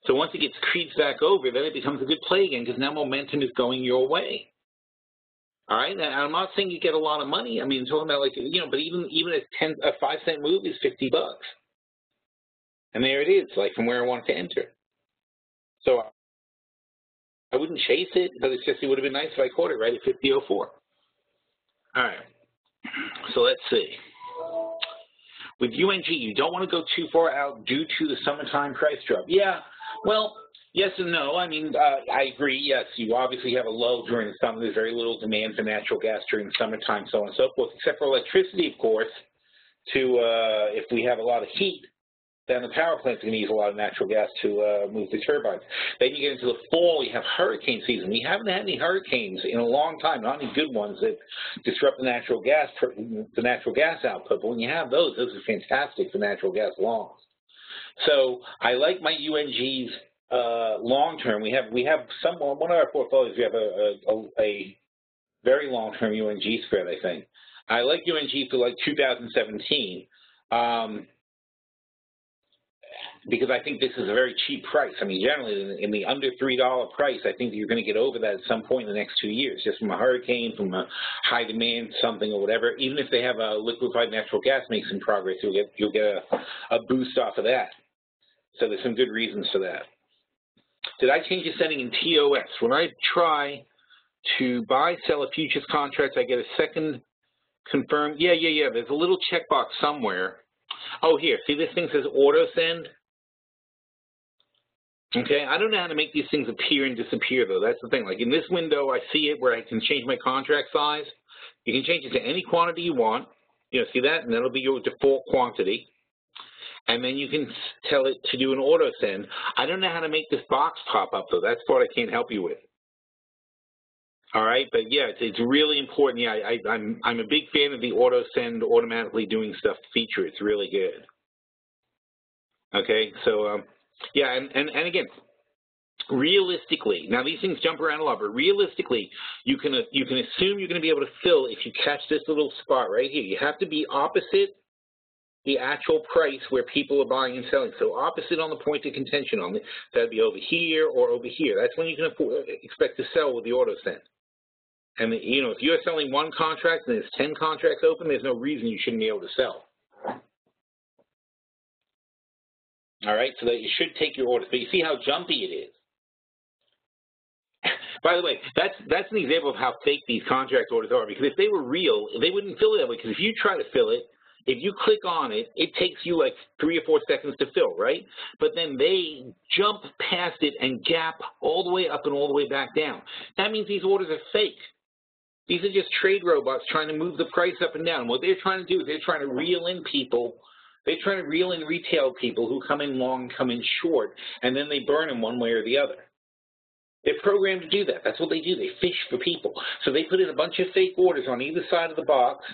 Speaker 1: So once it gets creeps back over, then it becomes a good play again because now momentum is going your way. All right, now I'm not saying you get a lot of money. I mean, I'm talking about like, you know, but even a 5-cent move is $50. And there it is, like from where I wanted to enter. So I wouldn't chase it, but it's just, it would have been nice if I caught it right at 50.04. All right, so let's see. With UNG, you don't want to go too far out due to the summertime price drop. Yeah, well, yes and no. I mean, I agree. Yes, you obviously have a lull during the summer. There's very little demand for natural gas during the summertime, so on and so forth, except for electricity, of course, if we have a lot of heat, then the power plant's going to use a lot of natural gas to move the turbines. Then you get into the fall, you have hurricane season. We haven't had any hurricanes in a long time, not any good ones that disrupt the natural gas output. But when you have those are fantastic for natural gas longs. So I like my UNGs long term. We have one of our portfolios. We have a very long term UNG spread. I think I like UNG for like 2017. Because I think this is a very cheap price. I mean, generally, in the under $3 price, I think you're going to get over that at some point in the next 2 years, just from a hurricane, from a high demand, something or whatever. Even if they have a liquefied natural gas make some progress, you'll get a boost off of that. So there's some good reasons for that. Did I change the setting in TOS? When I try to buy, sell a futures contract, I get a second confirm. Yeah. There's a little checkbox somewhere. Oh, here. See, this thing says auto send. Okay, I don't know how to make these things appear and disappear, though. That's the thing. Like in this window, I see it where I can change my contract size. You can change it to any quantity you want. You know, see that? And that'll be your default quantity. And then you can tell it to do an auto send. I don't know how to make this box pop up, though. That's what I can't help you with. All right, but yeah, it's really important. Yeah, I'm a big fan of the auto send, automatically doing stuff feature. It's really good. Okay, so yeah, and again, realistically, now these things jump around a lot, but realistically, you can assume you're going to be able to fill if you catch this little spot right here. You have to be opposite the actual price where people are buying and selling. So opposite on the point of contention on it. That'd be over here or over here. That's when you can expect to sell with the auto send. And you know, if you're selling one contract and there's 10 contracts open, there's no reason you shouldn't be able to sell. All right, so that you should take your orders. But you see how jumpy it is. By the way, that's an example of how fake these contract orders are, because if they were real, they wouldn't fill it that way, because if you try to fill it, if you click on it, it takes you like 3 or 4 seconds to fill, right? But then they jump past it and gap all the way up and all the way back down. That means these orders are fake. These are just trade robots trying to move the price up and down. What they're trying to do is they're trying to reel in people. They're trying to reel in retail people who come in long, come in short, and then they burn them one way or the other. They're programmed to do that. That's what they do. They fish for people. So they put in a bunch of fake orders on either side of the box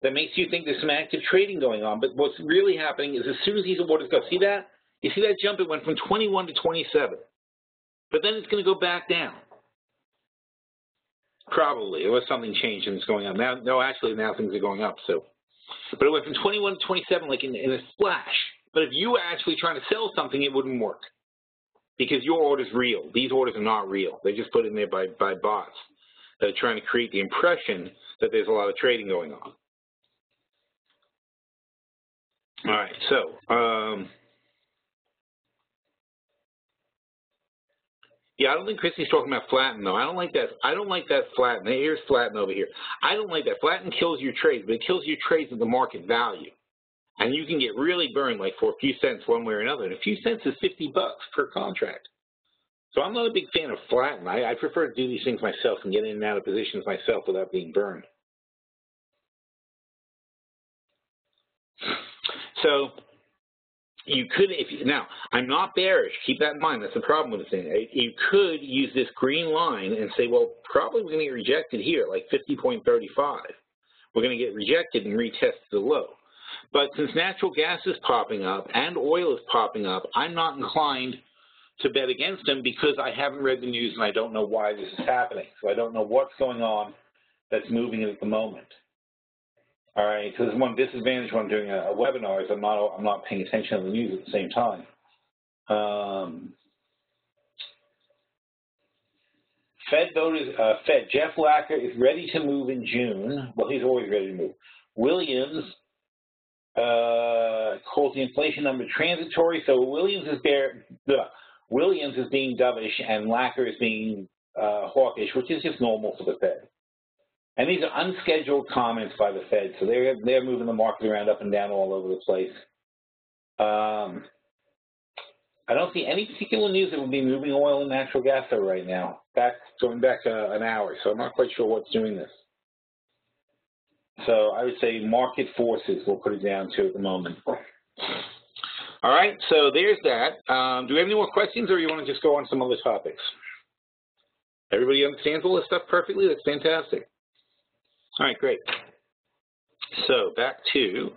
Speaker 1: that makes you think there's some active trading going on. But what's really happening is as soon as these orders go, see that? You see that jump? It went from 21 to 27. But then it's going to go back down. Probably. Unless something changed and it's going up. Now, no, actually, now things are going up. So, but it went from 21 to 27 like in a flash. But if you were actually trying to sell something, it wouldn't work. Because your order's real. These orders are not real. They're just put in there by bots that are trying to create the impression that there's a lot of trading going on. All right, so yeah, I don't think Christy's talking about flatten though. I don't like that. I don't like that flatten. Here's flatten over here. I don't like that. Flatten kills your trades, but it kills your trades at the market value, and you can get really burned like for a few cents one way or another. And a few cents is $50 per contract. So I'm not a big fan of flatten. I prefer to do these things myself and get in and out of positions myself without being burned. So you could, now, I'm not bearish. Keep that in mind. That's the problem with the thing. You could use this green line and say, well, probably we're going to get rejected here, like 50.35. We're going to get rejected and retest the low. But since natural gas is popping up and oil is popping up, I'm not inclined to bet against them because I haven't read the news and I don't know why this is happening. So I don't know what's going on that's moving it at the moment. All right, so there's one disadvantage when I'm doing a webinar is I'm not paying attention to the news at the same time. Fed, Jeff Lacker is ready to move in June. Well, he's always ready to move. Williams calls the inflation number transitory. So Williams is being dovish and Lacker is being hawkish, which is just normal for the Fed. And these are unscheduled comments by the Fed, so they're moving the market around up and down all over the place. I don't see any particular news that would be moving oil and natural gas though right now. Going back an hour, so I'm not quite sure what's doing this. So I would say market forces we'll put it down to at the moment. All right, so there's that. Do we have any more questions, or you want to just go on some other topics? Everybody understands all this stuff perfectly? That's fantastic. All right, great. So back to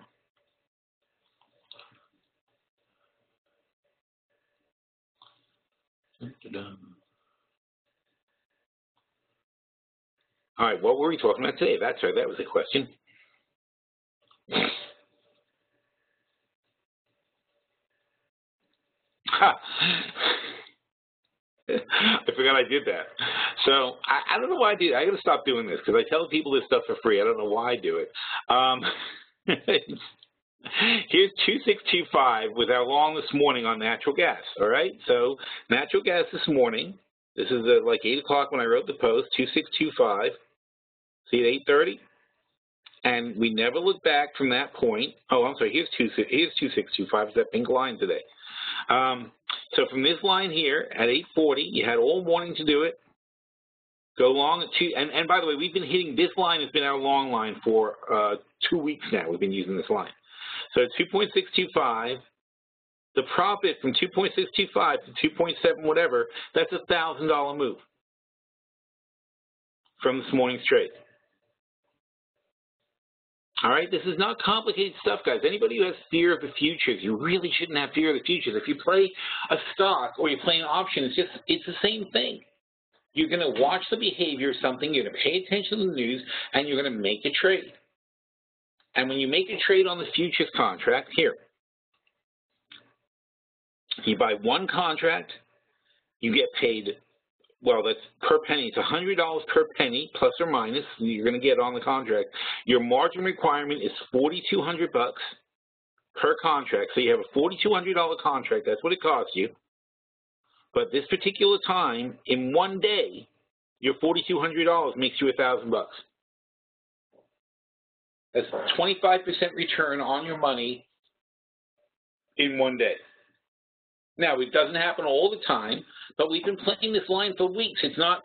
Speaker 1: all right, what were we talking about today? That's right, that was the question. I forgot I did that. So I don't know why I did it. I got to stop doing this because I tell people this stuff for free. I don't know why I do it. Here's 2625 with our long this morning on natural gas. All right. So natural gas this morning. This is like 8 o'clock when I wrote the post. 2625. See at 8:30. And we never look back from that point. Oh, I'm sorry. Here's 2625. Is that pink line today? So from this line here at 8:40, you had all morning to do it. Go long at 2, and by the way, we've been hitting this line has been our long line for 2 weeks now. We've been using this line. So 2.625, the profit from 2.625 to 2.7 whatever, that's a $1,000 move from this morning's trade. All right, this is not complicated stuff, guys. Anybody who has fear of the futures, you really shouldn't have fear of the futures. If you play a stock or you play an option, it's the same thing. You're going to watch the behavior of something, you're going to pay attention to the news, and you're going to make a trade. And when you make a trade on the futures contract, here, you buy one contract, you get paid, well, that's per penny. It's $100 per penny, plus or minus, you're going to get on the contract. Your margin requirement is $4,200 per contract. So you have a $4,200 contract. That's what it costs you. But this particular time, in one day, Your $4,200 makes you $1,000. That's 25% return on your money in one day. Now, it doesn't happen all the time, but we've been playing this line for weeks. It's not,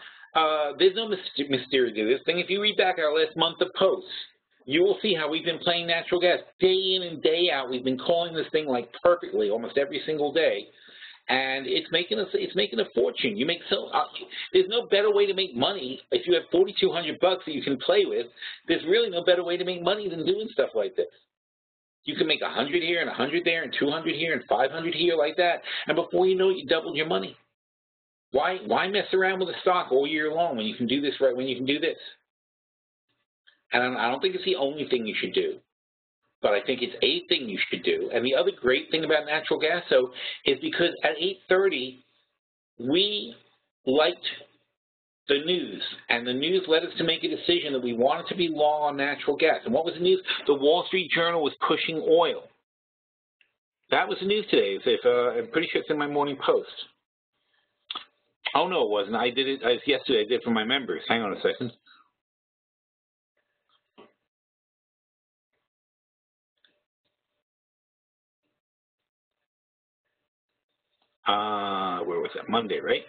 Speaker 1: there's no mystery to this thing. If you read back our last month of posts, you will see how we've been playing natural gas day in and day out. We've been calling this thing like perfectly almost every single day, and it's making a fortune. You make there's no better way to make money. If you have $4,200 that you can play with, there's really no better way to make money than doing stuff like this. You can make 100 here and 100 there and 200 here and 500 here like that, and before you know it, you doubled your money. Why mess around with a stock all year long when you can do this right? When you can do this, and I don't think it's the only thing you should do, but I think it's a thing you should do. And the other great thing about natural gas, though, is because at 8:30 we liked the news, and the news led us to make a decision that we wanted to be long on natural gas. And what was the news? The Wall Street Journal was pushing oil. That was the news today. I'm pretty sure it's in my morning post. Oh, no, it wasn't. I did it yesterday. I did it for my members. Hang on a second. Where was that? Monday, right?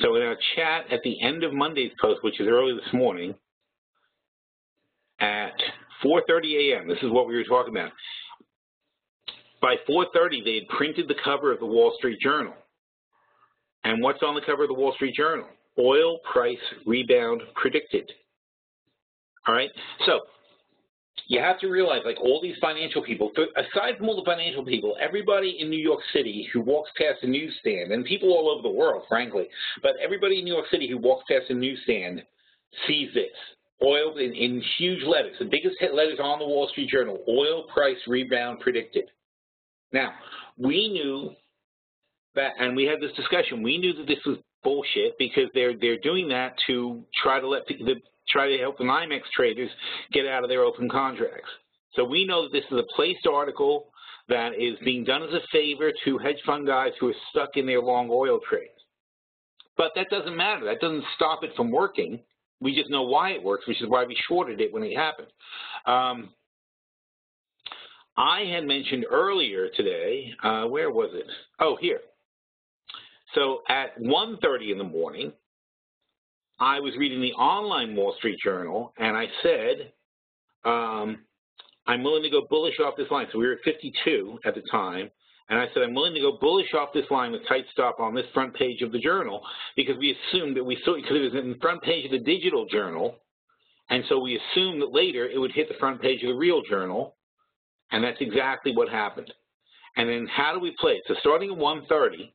Speaker 1: So in our chat at the end of Monday's post, which is early this morning, at 4:30 a.m., this is what we were talking about. By 4:30, they had printed the cover of the Wall Street Journal. And what's on the cover of the Wall Street Journal? Oil price rebound predicted. All right? So you have to realize, like, all these financial people, aside from all the financial people, everybody in New York City who walks past a newsstand, and people all over the world, frankly, but everybody in New York City who walks past a newsstand sees this. Oil in huge letters, the biggest letters on the Wall Street Journal, oil price rebound predicted. Now, we knew that, and we had this discussion, we knew that this was bullshit because they're doing that to try to help the NYMEX traders get out of their open contracts. So we know that this is a placed article that is being done as a favor to hedge fund guys who are stuck in their long oil trades. But that doesn't matter. That doesn't stop it from working. We just know why it works, which is why we shorted it when it happened. I had mentioned earlier today, where was it? Oh, here. So at 1:30 in the morning, I was reading the online Wall Street Journal, and I said, I'm willing to go bullish off this line. So we were at 52 at the time, and I said, I'm willing to go bullish off this line with tight stop on this front page of the journal because we assumed that because it was in the front page of the digital journal, and so we assumed that later it would hit the front page of the real journal, and that's exactly what happened. And then how do we play it? So starting at 1:30,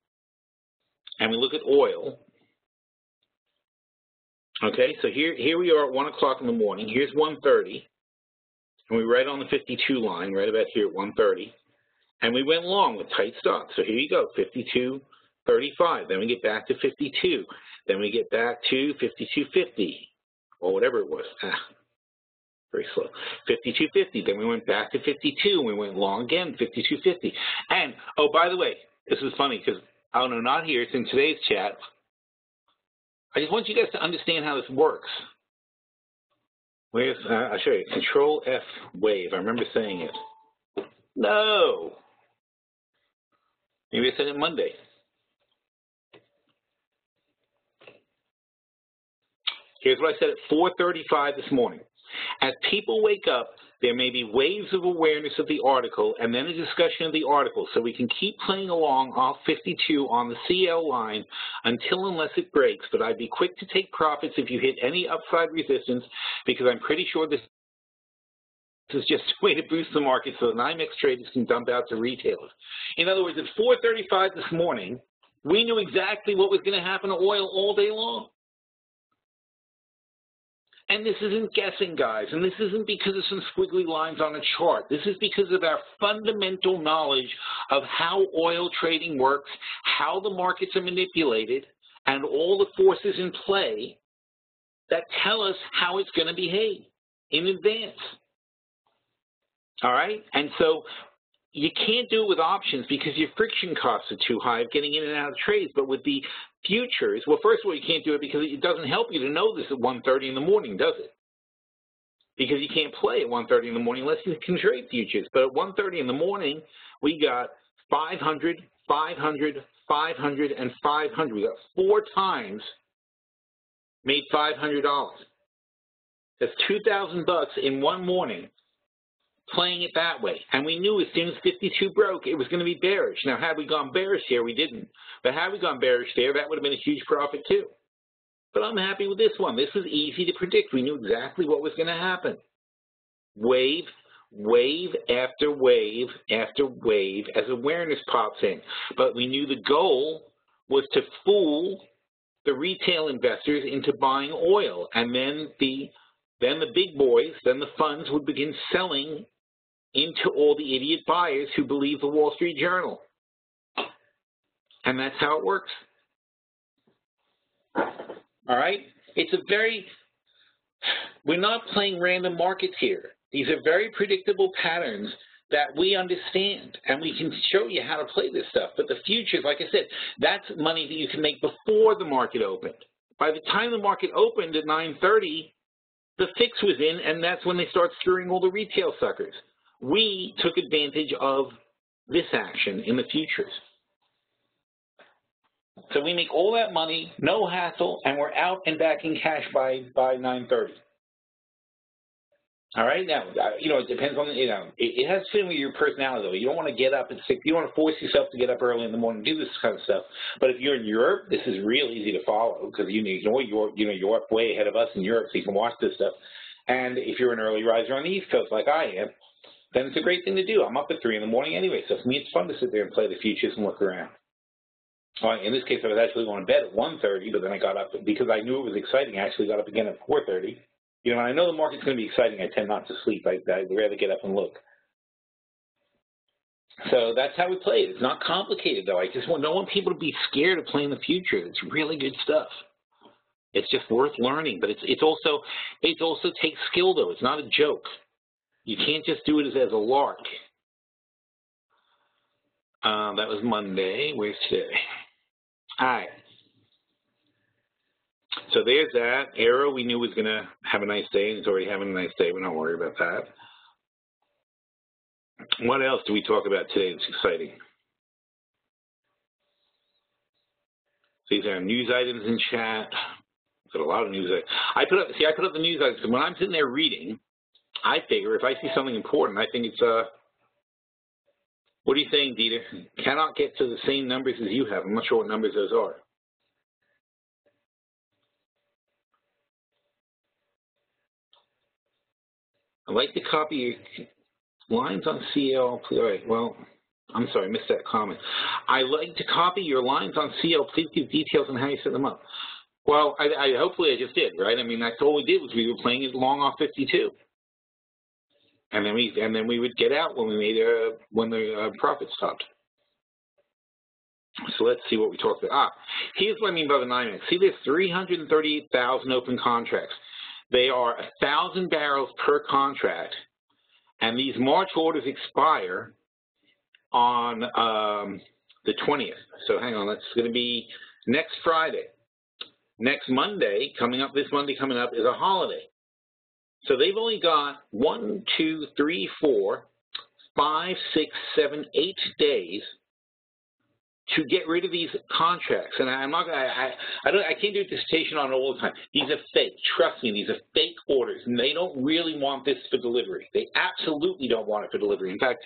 Speaker 1: and we look at oil. Okay, so here we are at 1 o'clock in the morning. Here's 1:30, and we're right on the 52 line, right about here at 1:30. And we went long with tight stops. So here you go, 52.35. Then we get back to 52. Then we get back to 52.50, or whatever it was. Very slow. 52.50. Then we went back to 52, and we went long again, 52.50. And, oh, by the way, this is funny because, oh, no, not here. It's in today's chat. I just want you guys to understand how this works. Where's, I'll show you. Control F wave. I remember saying it. No. Maybe I said it Monday. Here's what I said at 4:35 this morning. As people wake up, there may be waves of awareness of the article and then a discussion of the article, so we can keep playing along off 52 on the CL line unless it breaks, but I'd be quick to take profits if you hit any upside resistance because I'm pretty sure this is just a way to boost the market so the NYMEX traders can dump out to retailers. In other words, at 4:35 this morning, we knew exactly what was going to happen to oil all day long. And this isn't guessing, guys, and this isn't because of some squiggly lines on a chart. This is because of our fundamental knowledge of how oil trading works, how the markets are manipulated, and all the forces in play that tell us how it's going to behave in advance. All right? And so you can't do it with options because your friction costs are too high of getting in and out of trades. But with the futures, well, first of all, you can't do it because it doesn't help you to know this at 1:30 in the morning, does it? Because you can't play at 1:30 in the morning unless you can trade futures. But at 1:30 in the morning, we got 500, 500, 500, and 500. We got 4 times made $500. That's $2,000 in one morning playing it that way. And we knew as soon as 52 broke, it was going to be bearish. Now, had we gone bearish there, we didn't. But had we gone bearish there, that would have been a huge profit too. But I'm happy with this one. This was easy to predict. We knew exactly what was going to happen. Wave, wave after wave after wave as awareness pops in. But we knew the goal was to fool the retail investors into buying oil. And then the big boys, then the funds would begin selling into all the idiot buyers who believe the Wall Street Journal. And that's how it works. All right? We're not playing random markets here. These are very predictable patterns that we understand, and we can show you how to play this stuff. But the futures, like I said, that's money that you can make before the market opened. By the time the market opened at 9:30, the fix was in, and that's when they start screwing all the retail suckers. We took advantage of this action in the futures. So we make all that money, no hassle, and we're out and back in cash by 9:30. All right? Now, it depends on, it has to do with your personality, though. You don't want to get up at 6. You don't want to force yourself to get up early in the morning and do this kind of stuff. But if you're in Europe, this is real easy to follow because you're up way ahead of us in Europe, so you can watch this stuff. And if you're an early riser on the East Coast like I am, then it's a great thing to do. I'm up at 3 in the morning anyway, so for me it's fun to sit there and play the futures and look around. In this case, I was actually going to bed at 1:30, but then I got up because I knew it was exciting. I actually got up again at 4:30. When I know the market's going to be exciting, I tend not to sleep. I'd rather get up and look. So that's how we play it. It's not complicated, though. I just don't want people to be scared of playing the future. It's really good stuff. It's just worth learning, but it also takes skill, though. It's not a joke. You can't just do it as a lark. That was Monday. Where's today? All right. So there's that. Arrow we knew was going to have a nice day, and it's already having a nice day. We're not worried about that. What else do we talk about today that's exciting? These are news items in chat. Got a lot of news items. I put up the news items. When I'm sitting there reading, I figure if I see something important, I think it's what are you saying, Dieter? Cannot get to the same numbers as you have. I'm not sure what numbers those are. I'd like to copy your lines on CL. All right, well, I'm sorry, I missed that comment. I like to copy your lines on CL. Please give details on how you set them up. Well, hopefully I just did, right? I mean, that's all we did was we were playing it long off 52. And then we would get out when the profit stopped. So let's see what we talked about. Here's what I mean by the NYMEX. See, there's 338,000 open contracts. They are 1,000 barrels per contract, and these March orders expire on the 20th. So hang on, that's going to be next Friday. Next Monday, this Monday coming up, is a holiday. So they've only got 1, 2, 3, 4, 5, 6, 7, 8 days to get rid of these contracts. And I can't do a dissertation on it all the time. These are fake. Trust me, these are fake orders, and they don't really want this for delivery. They absolutely don't want it for delivery. In fact,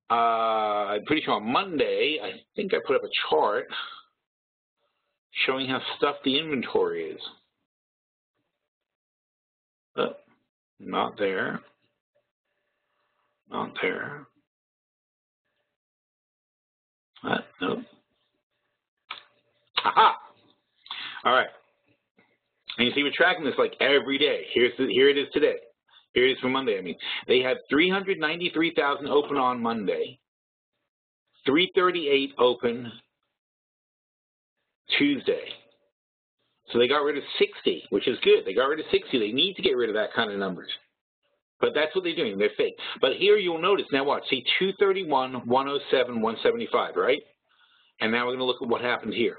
Speaker 1: I'm pretty sure on Monday, I think I put up a chart showing how stuffed the inventory is. Not there. Not there. Nope. Aha! All right. And you see, we're tracking this like every day. Here it is today. Here it is for Monday. I mean, they had 393,000 open on Monday, 338 open Tuesday. So they got rid of 60, which is good. They got rid of 60. They need to get rid of that kind of numbers. But that's what they're doing. They're fake. But here you'll notice, now watch, see 231, 107, 175, right? And now we're going to look at what happened here.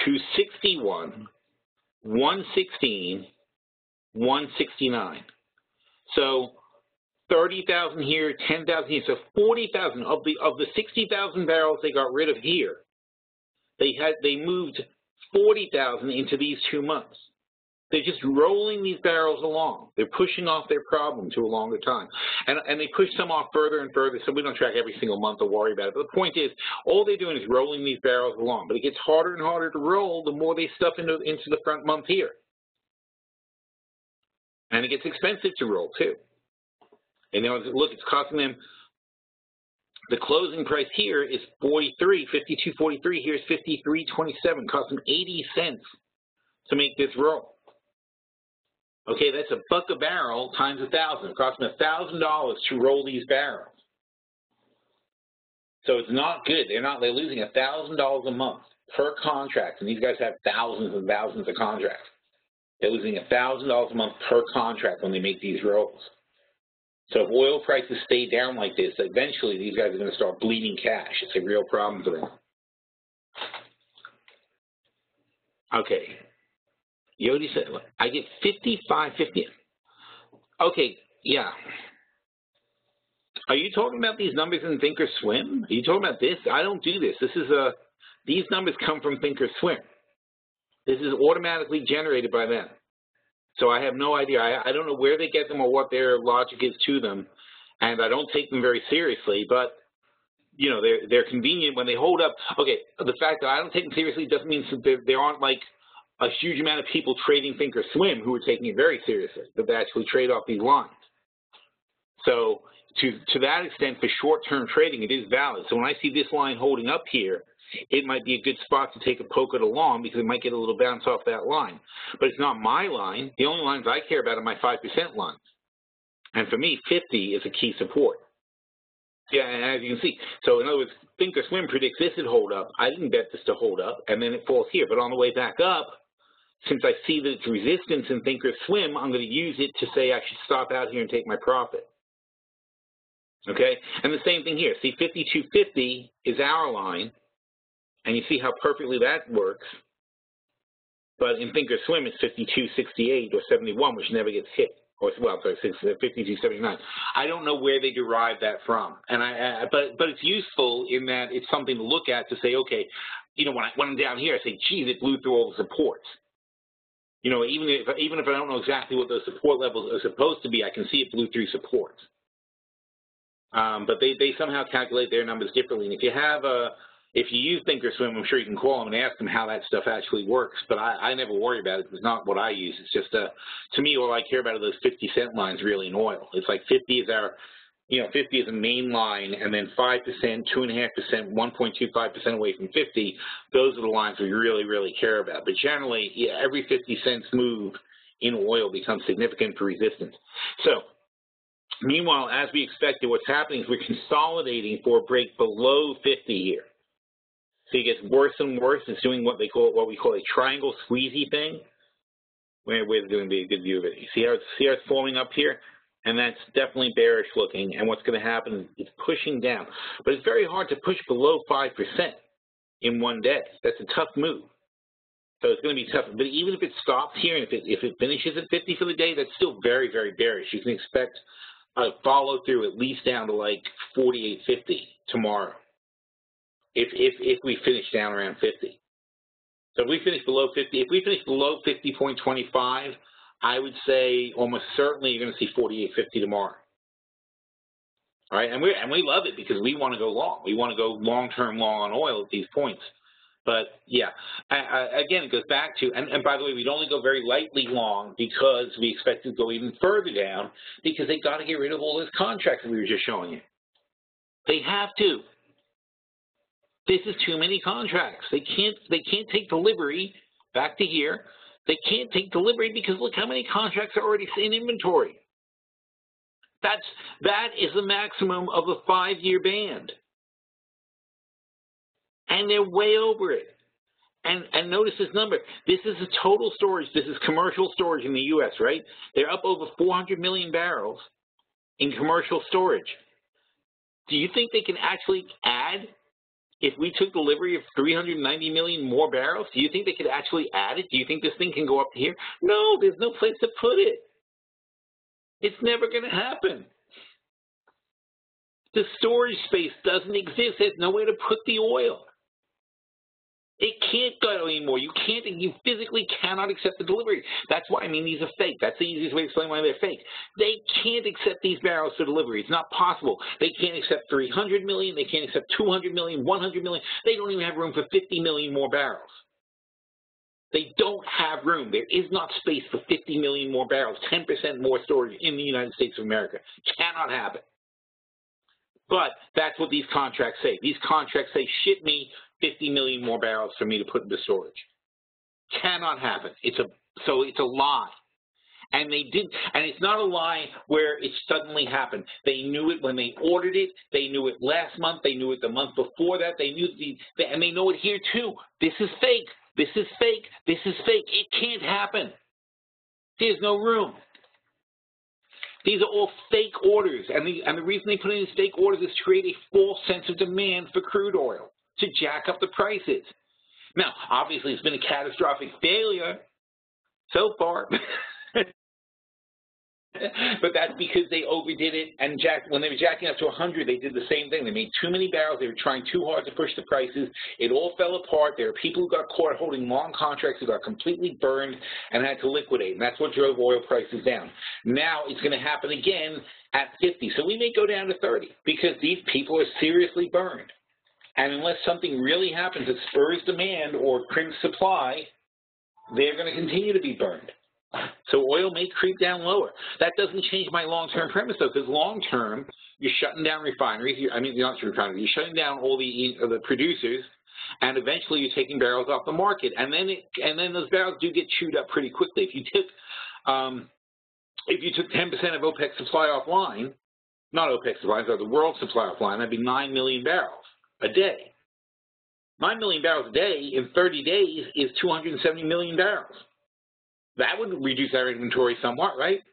Speaker 1: 261, 116, 169. So 30,000 here, 10,000 here. So 40,000 of the 60,000 barrels they got rid of here. They moved 40,000 into these 2 months. They're just rolling these barrels along. They're pushing off their problem to a longer time. And they push some off further and further, so we don't track every single month or worry about it. But the point is, all they're doing is rolling these barrels along. But it gets harder and harder to roll the more they stuff into the front month here. And it gets expensive to roll, too. And you know, look, it's costing them, the closing price here is 43, 52.43. Here's 53.27. Cost them 80 cents to make this roll. Okay, that's $1 a barrel times 1,000. It costs them $1,000 to roll these barrels. So it's not good. They're losing $1,000 a month per contract, and these guys have thousands and thousands of contracts. They're losing $1,000 a month per contract when they make these rolls. So if oil prices stay down like this, eventually these guys are going to start bleeding cash. It's a real problem for them. Okay. Yodi said, I get 55.50. Okay, yeah. Are you talking about these numbers in Thinkorswim? Are you talking about this? I don't do this. These numbers come from Thinkorswim. This is automatically generated by them. So I have no idea. I don't know where they get them or what their logic is to them, and I don't take them very seriously. But you know, they're convenient when they hold up. Okay, the fact that I don't take them seriously doesn't mean that there aren't like a huge amount of people trading Thinkorswim who are taking it very seriously, but they actually trade off these lines. So to that extent, for short-term trading, it is valid. So when I see this line holding up here, it might be a good spot to take a poke at along because it might get a little bounce off that line. But it's not my line. The only lines I care about are my 5% lines. And for me, 50 is a key support. Yeah, and as you can see, so in other words, Thinkorswim predicts this would hold up. I didn't bet this to hold up, and then it falls here. But on the way back up, since I see that it's resistance in Thinkorswim, I'm going to use it to say I should stop out here and take my profit. Okay, and the same thing here. See, 52.50 is our line, and you see how perfectly that works. But in Thinkorswim, it's 52.68 or 71, which never gets hit. Or, well, sorry, 52.79. I don't know where they derive that from, and but it's useful in that it's something to look at to say, okay, you know, when I'm down here, I say, geez, it blew through all the supports. You know, even if I don't know exactly what those support levels are supposed to be, I can see it blew through supports. But they somehow calculate their numbers differently. And if you use Thinkorswim, I'm sure you can call them and ask them how that stuff actually works. But I never worry about it. It's not what I use. It's just to me, all I care about are those 50-cent lines really in oil. It's like 50 is our, you know, 50 is a main line, and then 5%, 2.5%, 1.25% away from 50. Those are the lines we really, really care about. But generally, yeah, every 50 cents move in oil becomes significant for resistance. So meanwhile, as we expected, what's happening is we're consolidating for a break below 50 here. So it gets worse and worse. It's doing what we call a triangle squeezy thing. Where's going to be a good view of it? You see how it's forming up here? And that's definitely bearish looking. And what's going to happen is it's pushing down. But it's very hard to push below 5% in one day. That's a tough move. So it's going to be tough. But even if it stops here and if it finishes at 50 for the day, that's still very, very bearish. You can expect a follow through at least down to like 48.50 tomorrow. If we finish down around 50. So if we finish below 50, if we finish below 50.25, I would say almost certainly you're going to see 48.50 tomorrow. All right, and we love it because we want to go long. We want to go long-term long on oil at these points. But yeah, again, it goes back to, and by the way, we'd only go very lightly long because we expect to go even further down because they got to get rid of all those contracts that we were just showing you. They have to. This is too many contracts. They can't take delivery back to here. They can't take delivery because look how many contracts are already in inventory. That is the maximum of the 5-year band. And they're way over it. And notice this number. This is a total storage. This is commercial storage in the U.S., right? They're up over 400 million barrels in commercial storage. Do you think they can actually add, if we took delivery of 390 million more barrels, do you think they could actually add it? Do you think this thing can go up to here? No, there's no place to put it. It's never going to happen. The storage space doesn't exist. There's nowhere to put the oil. It can't go anymore. You physically cannot accept the delivery. That's why, I mean, these are fake. That's the easiest way to explain why they're fake. They can't accept these barrels for delivery. It's not possible. They can't accept 300 million. They can't accept 200 million, 100 million. They don't even have room for 50 million more barrels. They don't have room. There is not space for 50 million more barrels, 10% more storage in the United States of America. Cannot happen. But that's what these contracts say. These contracts say, ship me 50 million more barrels for me to put into storage. Cannot happen. So it's a lie. And they did, and it's not a lie where it suddenly happened. They knew it when they ordered it. They knew it last month. They knew it the month before that. They knew and they know it here too. This is fake. This is fake. This is fake. It can't happen. There's no room. These are all fake orders, and the reason they put in these fake orders is to create a false sense of demand for crude oil, to jack up the prices. Now, obviously, it's been a catastrophic failure so far, but that's because they overdid it, and when they were jacking up to 100, they did the same thing. They made too many barrels. They were trying too hard to push the prices. It all fell apart. There are people who got caught holding long contracts who got completely burned and had to liquidate, and that's what drove oil prices down. Now it's going to happen again at 50, so we may go down to 30 because these people are seriously burned. And unless something really happens that spurs demand or crimps supply, they're going to continue to be burned. So oil may creep down lower. That doesn't change my long-term premise, though, because long-term, you're shutting down refineries. You're shutting down all the producers, and eventually you're taking barrels off the market. And then those barrels do get chewed up pretty quickly. If you took 10% of OPEC supply offline, not OPEC supply, so the world supply offline, that'd be 9 million barrels a day. 9 million barrels a day in 30 days is 270 million barrels. That would reduce our inventory somewhat, right?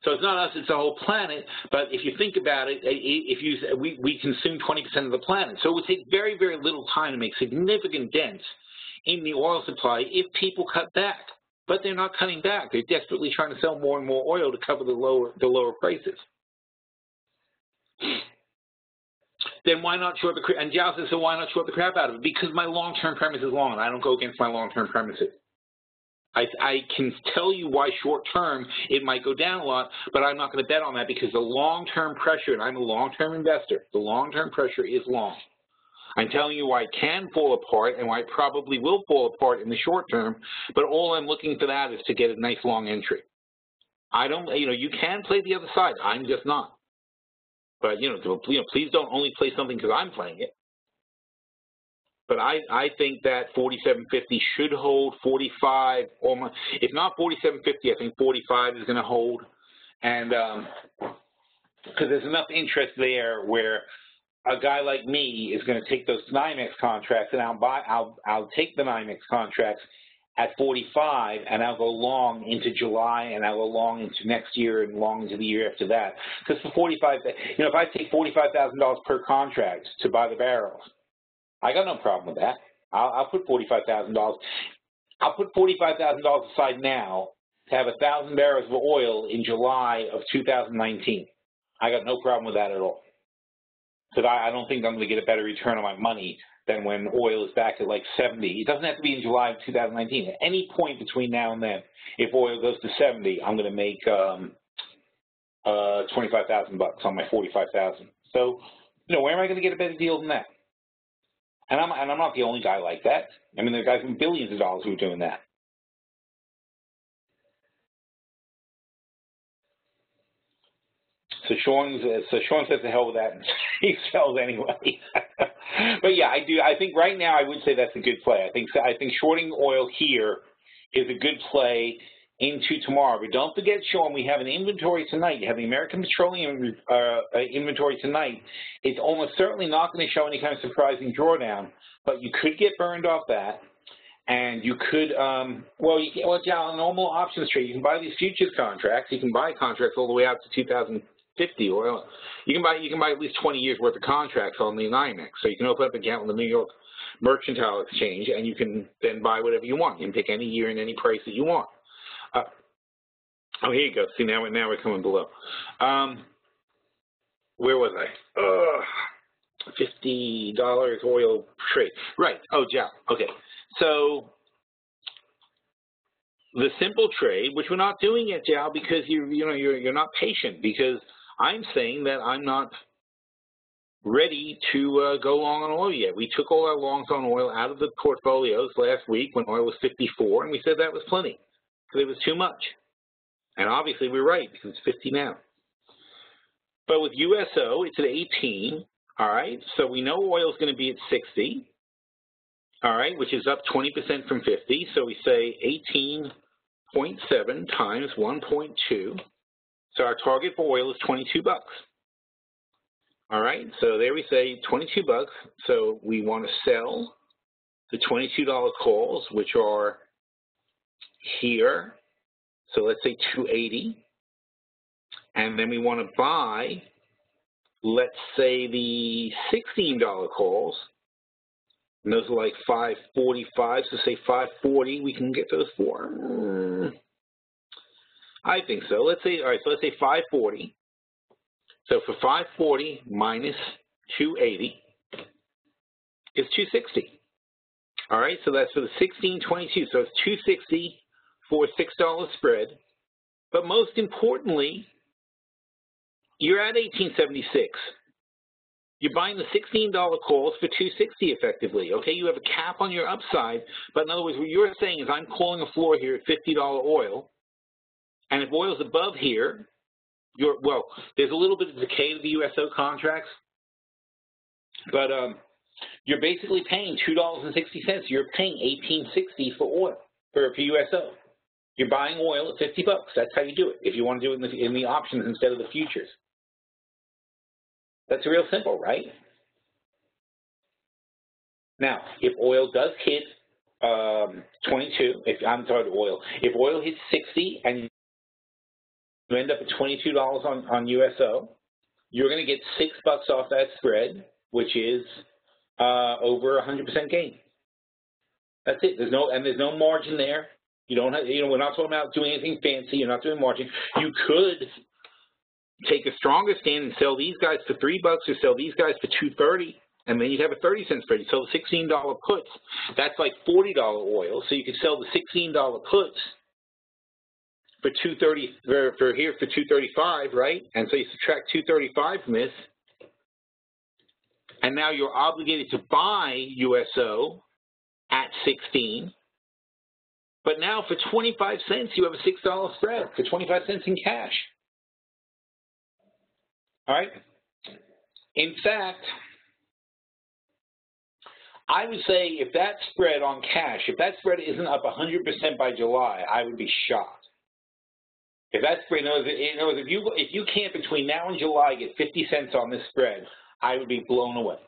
Speaker 1: So it's not us, it's the whole planet. But if you think about it, we consume 20% of the planet. So it would take very, very little time to make significant dents in the oil supply if people cut back. But they're not cutting back. They're desperately trying to sell more and more oil to cover the lower prices. Then why not short the, and Jao says, so why not short the crap out of it? Because my long-term premise is long, and I don't go against my long-term premises. I can tell you why short-term it might go down a lot, but I'm not going to bet on that because the long-term pressure, and I'm a long-term investor, the long-term pressure is long. I'm telling you why it can fall apart and why it probably will fall apart in the short term, but all I'm looking for that is to get a nice long entry. I don't, you can play the other side. I'm just not. But, please don't only play something because I'm playing it. But I think that 47.50 should hold 45, or if not 47.50, I think 45 is going to hold, and because there's enough interest there where a guy like me is going to take those NYMEX contracts, and I'll take the NYMEX contracts at 45, and I'll go long into July, and I'll go long into next year, and long into the year after that. Because for 45, if I take $45,000 per contract to buy the barrels, I got no problem with that. I'll put $45,000. I'll put $45,000 aside now to have 1,000 barrels of oil in July of 2019. I got no problem with that at all. Because I don't think I'm going to get a better return on my money than when oil is back at like 70. It doesn't have to be in July of 2019. At any point between now and then, if oil goes to 70, I'm going to make $25,000 on my 45,000. So, where am I going to get a better deal than that? And I'm not the only guy like that. I mean, there are guys with billions of dollars who are doing that. So Sean says to hell with that, and he sells anyway. But yeah, I think right now I would say that's a good play. I think shorting oil here is a good play into tomorrow. But don't forget, Sean, we have an inventory tonight. You have the American Petroleum inventory tonight. It's almost certainly not going to show any kind of surprising drawdown, but you could get burned off that. And you could, on a normal options trade, you can buy these futures contracts. You can buy contracts all the way out to 2050 oil. You can buy at least 20 years worth of contracts on the NYMEX. So you can open up an account with the New York Mercantile Exchange, and you can then buy whatever you want. You can pick any year and any price that you want. Here you go. See, now we're coming below. Where was I? $50 oil trade. Right. Oh, Jow. Okay. So the simple trade, which we're not doing yet, Jow, because you're not patient, because I'm saying that I'm not ready to go long on oil yet. We took all our longs on oil out of the portfolios last week when oil was 54, and we said that was plenty because it was too much. And obviously we're right because it's 50 now. But with USO, it's at 18. All right, so we know oil is going to be at 60. All right, which is up 20% from 50. So we say 18.7 times 1.2. So our target for oil is 22 bucks. All right, so there we say 22 bucks. So we want to sell the $22 calls, which are here. So let's say 280. And then we want to buy, let's say, the $16 calls. And those are like 545, so say 540, we can get those for. I think so. Let's say, all right, so let's say 540. So for 540 minus 280 is 260. All right, so that's for the 1622. So it's 260 for a $6 spread. But most importantly, you're at 1876. You're buying the $16 calls for $260 effectively. Okay, you have a cap on your upside, but in other words, what you're saying is I'm calling a floor here at $50 oil, and if oil's above here, there's a little bit of decay to the USO contracts, but you're basically paying $2.60. You're paying $18.60 for oil for USO. You're buying oil at 50 bucks. That's how you do it. If you want to do it in the options instead of the futures. That's real simple, right? Now, if oil does hit 22, if oil hits 60 and you end up at $22 on USO, you're going to get $6 off that spread, which is over 100% gain. That's it. There's no margin there. You don't have, we're not talking about doing anything fancy. You're not doing margin. You could take a stronger stand and sell these guys for $3 or sell these guys for $2.30, and then you'd have a 30-cent spread. You sell the $16 puts. That's like $40 oil. So you could sell the $16 puts for $2.30 for here for $2.35, right? And so you subtract $2.35 from this, and now you're obligated to buy USO at 16. But now for 25 cents, you have a $6 spread for 25 cents in cash. All right. In fact, I would say if that spread on cash, if that spread isn't up 100% by July, I would be shocked. If that spread, if you can't between now and July get 50 cents on this spread, I would be blown away.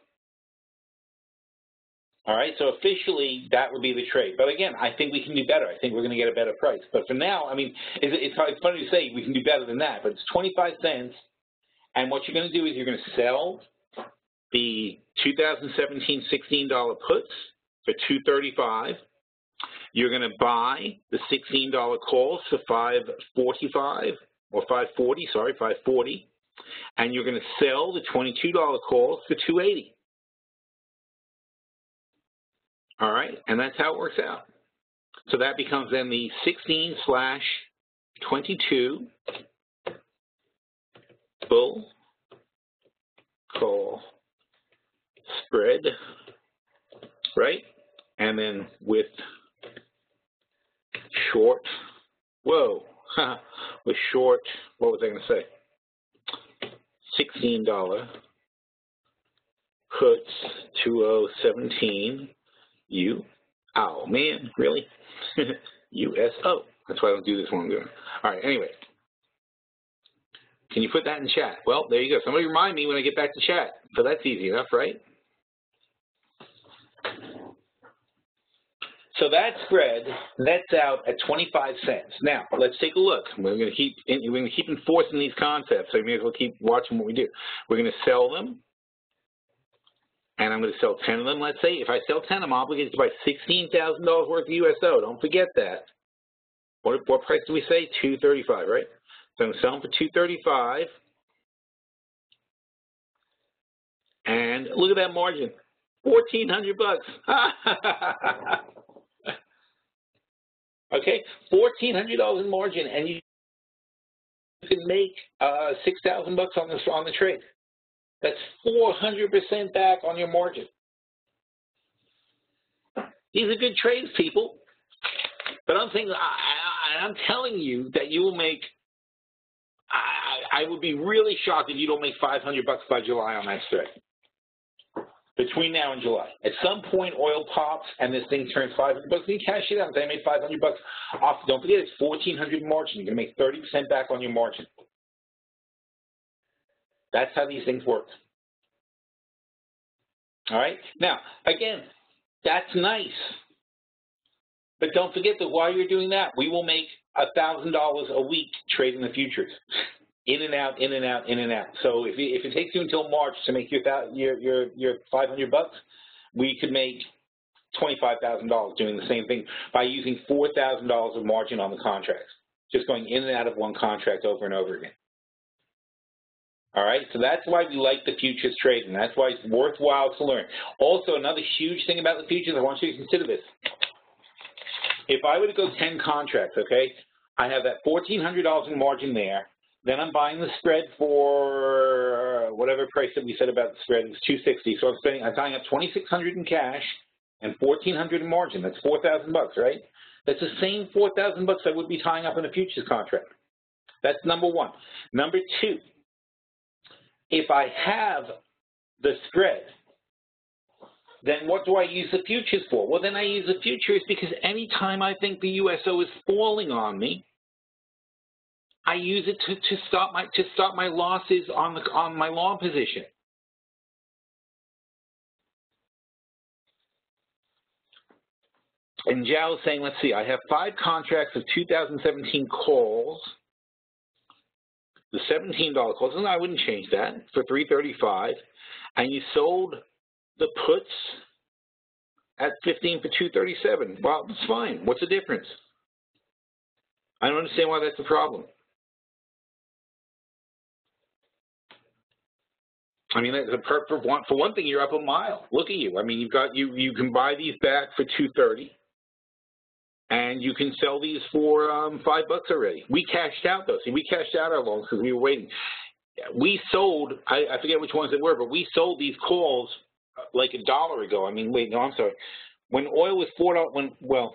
Speaker 1: All right, so officially that would be the trade. But again, I think we can do better. I think we're going to get a better price. But for now, I mean, it's funny to say we can do better than that, but it's 25 cents. And what you're going to do is you're going to sell the 2017 $16 puts for $2.35. You're going to buy the $16 calls for $5.45 or $5.40. Sorry, $5.40, and you're going to sell the $22 calls for $2.80. All right, and that's how it works out. So that becomes then the 16/22 bull call spread, right? And then with short, with short, what was I going to say? $16 puts 2017 oh man, really? USO. That's why I don't do this when I'm doing it. All right, anyway. Can you put that in chat? Well, there you go. Somebody remind me when I get back to chat. So that's easy enough, right? So that spread nets out at 25 cents. Now, let's take a look. We're going to keep enforcing these concepts, so you may as well keep watching what we do. We're going to sell them, and I'm going to sell 10 of them, let's say. If I sell 10, I'm obligated to buy $16,000 worth of USO. Don't forget that. What price do we say? $235, right? So I'm going to sell them for $235. And look at that margin. $1,400. Okay, $1,400 in margin, and you can make $6,000 on the trade. That's 400% back on your margin. These are good trades, people. But I'm telling you that you will make. I would be really shocked if you don't make $500 by July on that spread. Between now and July. At some point, oil pops and this thing turns $500. You cash it out and say, I made $500 off. Don't forget, it's $1,400 margin. You're going to make 30% back on your margin. That's how these things work. All right? Now, again, that's nice. But don't forget that while you're doing that, we will make $1,000 a week trading the futures. In and out, in and out, in and out. So if it takes you until March to make your $500, we could make $25,000 doing the same thing by using $4,000 of margin on the contracts, just going in and out of one contract over and over again. All right, so that's why we like the futures trading. That's why it's worthwhile to learn. Also, another huge thing about the futures, I want you to consider this. If I were to go 10 contracts, okay, I have that $1,400 in margin there. Then I'm buying the spread for whatever price that we said about the spread. It's $260. So I'm tying up $2,600 in cash and $1,400 in margin. That's $4,000, right? That's the same $4,000 I would be tying up in a futures contract. That's number one. Number two, if I have the spread, then what do I use the futures for? Well, then I use the futures because anytime I think the USO is falling on me, I use it to stop my losses on my long position. And Zhao is saying, let's see, I have 5 contracts of 2017 calls. The $17 calls, and I wouldn't change that, for $335, and you sold the puts at 15 for $237. Well, that's fine. What's the difference? I don't understand why that's a problem. I mean, for one thing, you're up a mile. Look at you. I mean, you can buy these back for $230, and you can sell these for $5 already. We cashed out those. See, we cashed out our loans because we were waiting. We sold. I forget which ones they were, but we sold these calls like $1 ago. I mean, wait, no, I'm sorry. When oil was $4, well,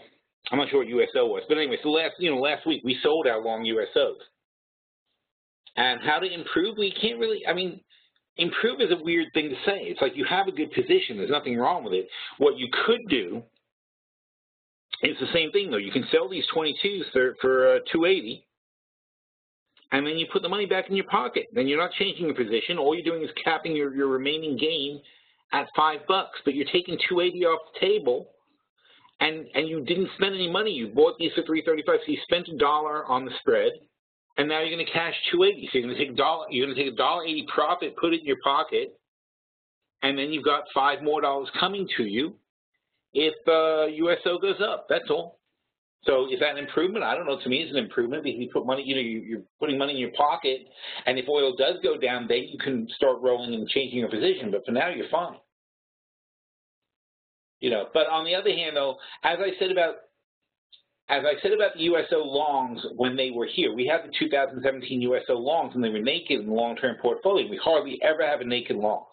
Speaker 1: I'm not sure what USO was, but anyway, so last week we sold our long USOs. And how to improve? We can't really. I mean. Improve is a weird thing to say. It's like you have a good position. There's nothing wrong with it. What you could do is the same thing, though. You can sell these 22s for $280, and then you put the money back in your pocket. Then you're not changing your position. All you're doing is capping your remaining gain at $5, but you're taking $280 off the table, and you didn't spend any money. You bought these for $335, so you spent $1 on the spread. And now you're going to cash $280. So you're going to take a $1.80 profit, put it in your pocket, and then you've got $5 more coming to you if USO goes up. That's all. So is that an improvement? I don't know. To me, it's an improvement because you put money. You're putting money in your pocket, and if oil does go down, then you can start rolling and changing your position. But for now, you're fine. But on the other hand, though, as I said about the USO longs when they were here, we had the 2017 USO longs and they were naked in the long-term portfolio. We hardly ever have a naked long.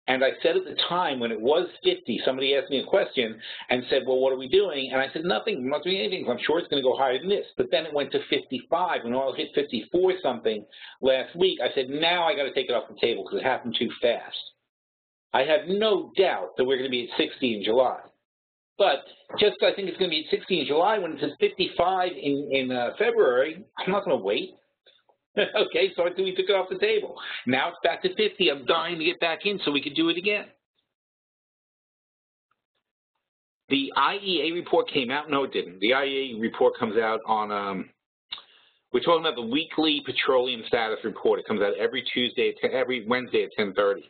Speaker 1: And I said at the time when it was 50, somebody asked me a question and said, well, what are we doing? And I said, nothing. I'm not doing anything. I'm sure it's going to go higher than this. But then it went to 55. When oil hit 54 something last week, I said, now I got to take it off the table because it happened too fast. I have no doubt that we're going to be at 60 in July. But just I think it's going to be at 60 in July when it says 55 in February. I'm not going to wait. Okay, so I think we took it off the table. Now it's back to 50. I'm dying to get back in so we could do it again. The IEA report came out. No, it didn't. The IEA report comes out on, we're talking about the weekly petroleum status report. It comes out every Wednesday at 10:30.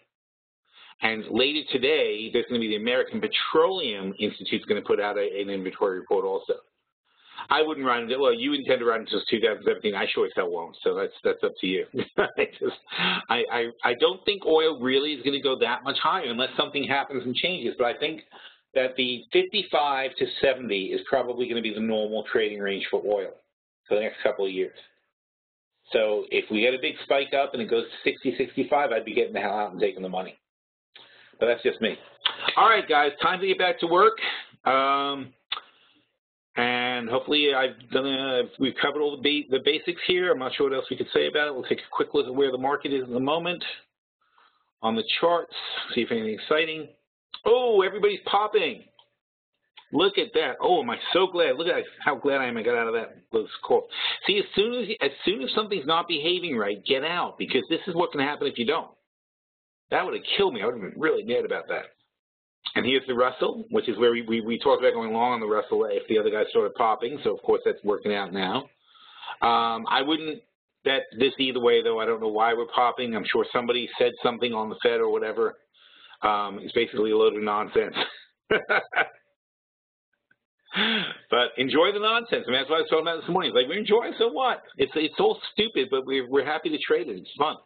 Speaker 1: And later today, there's going to be the American Petroleum Institute's going to put out an inventory report also. I wouldn't run it. Well, you intend to run it until 2017. I sure as hell won't. So that's up to you. I don't think oil really is going to go that much higher unless something happens and changes. But I think that the 55 to 70 is probably going to be the normal trading range for oil for the next couple of years. So if we get a big spike up and it goes to 60, 65, I'd be getting the hell out and taking the money. But that's just me. All right, guys, time to get back to work. And hopefully we've covered all the basics here. I'm not sure what else we could say about it. We'll take a quick look at where the market is at the moment on the charts, see if anything exciting. Oh, everybody's popping. Look at that. Oh, am I so glad. Look at how glad I am I got out of those calls. See, as soon as something's not behaving right, get out, because this is what can happen if you don't. That would have killed me. I would have been really mad about that. And here's the Russell, which is where we talked about going long on the Russell if the other guys started popping. So, of course, that's working out now. I wouldn't bet this either way, though. I don't know why we're popping. I'm sure somebody said something on the Fed or whatever. It's basically a load of nonsense. But enjoy the nonsense. I mean, that's what I was talking about this morning. It's like, we're enjoying, so what? It's all stupid, but we're happy to trade it. It's fun.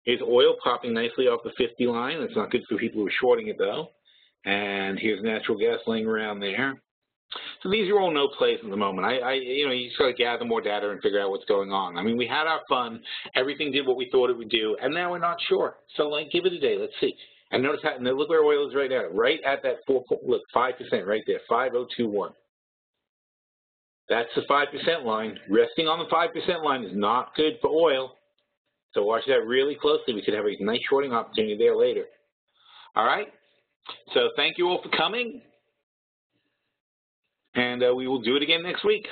Speaker 1: Here's oil popping nicely off the 50 line. That's not good for people who are shorting it, though. And here's natural gas laying around there. So these are all no plays at the moment. You know, you just got to gather more data and figure out what's going on. I mean, we had our fun. Everything did what we thought it would do, and now we're not sure. So, like, give it a day. Let's see. And notice how, and look where oil is right now, right at that 5% right there, 5021. That's the 5% line. Resting on the 5% line is not good for oil. So watch that really closely. We could have a nice shorting opportunity there later. All right? So thank you all for coming. And we will do it again next week.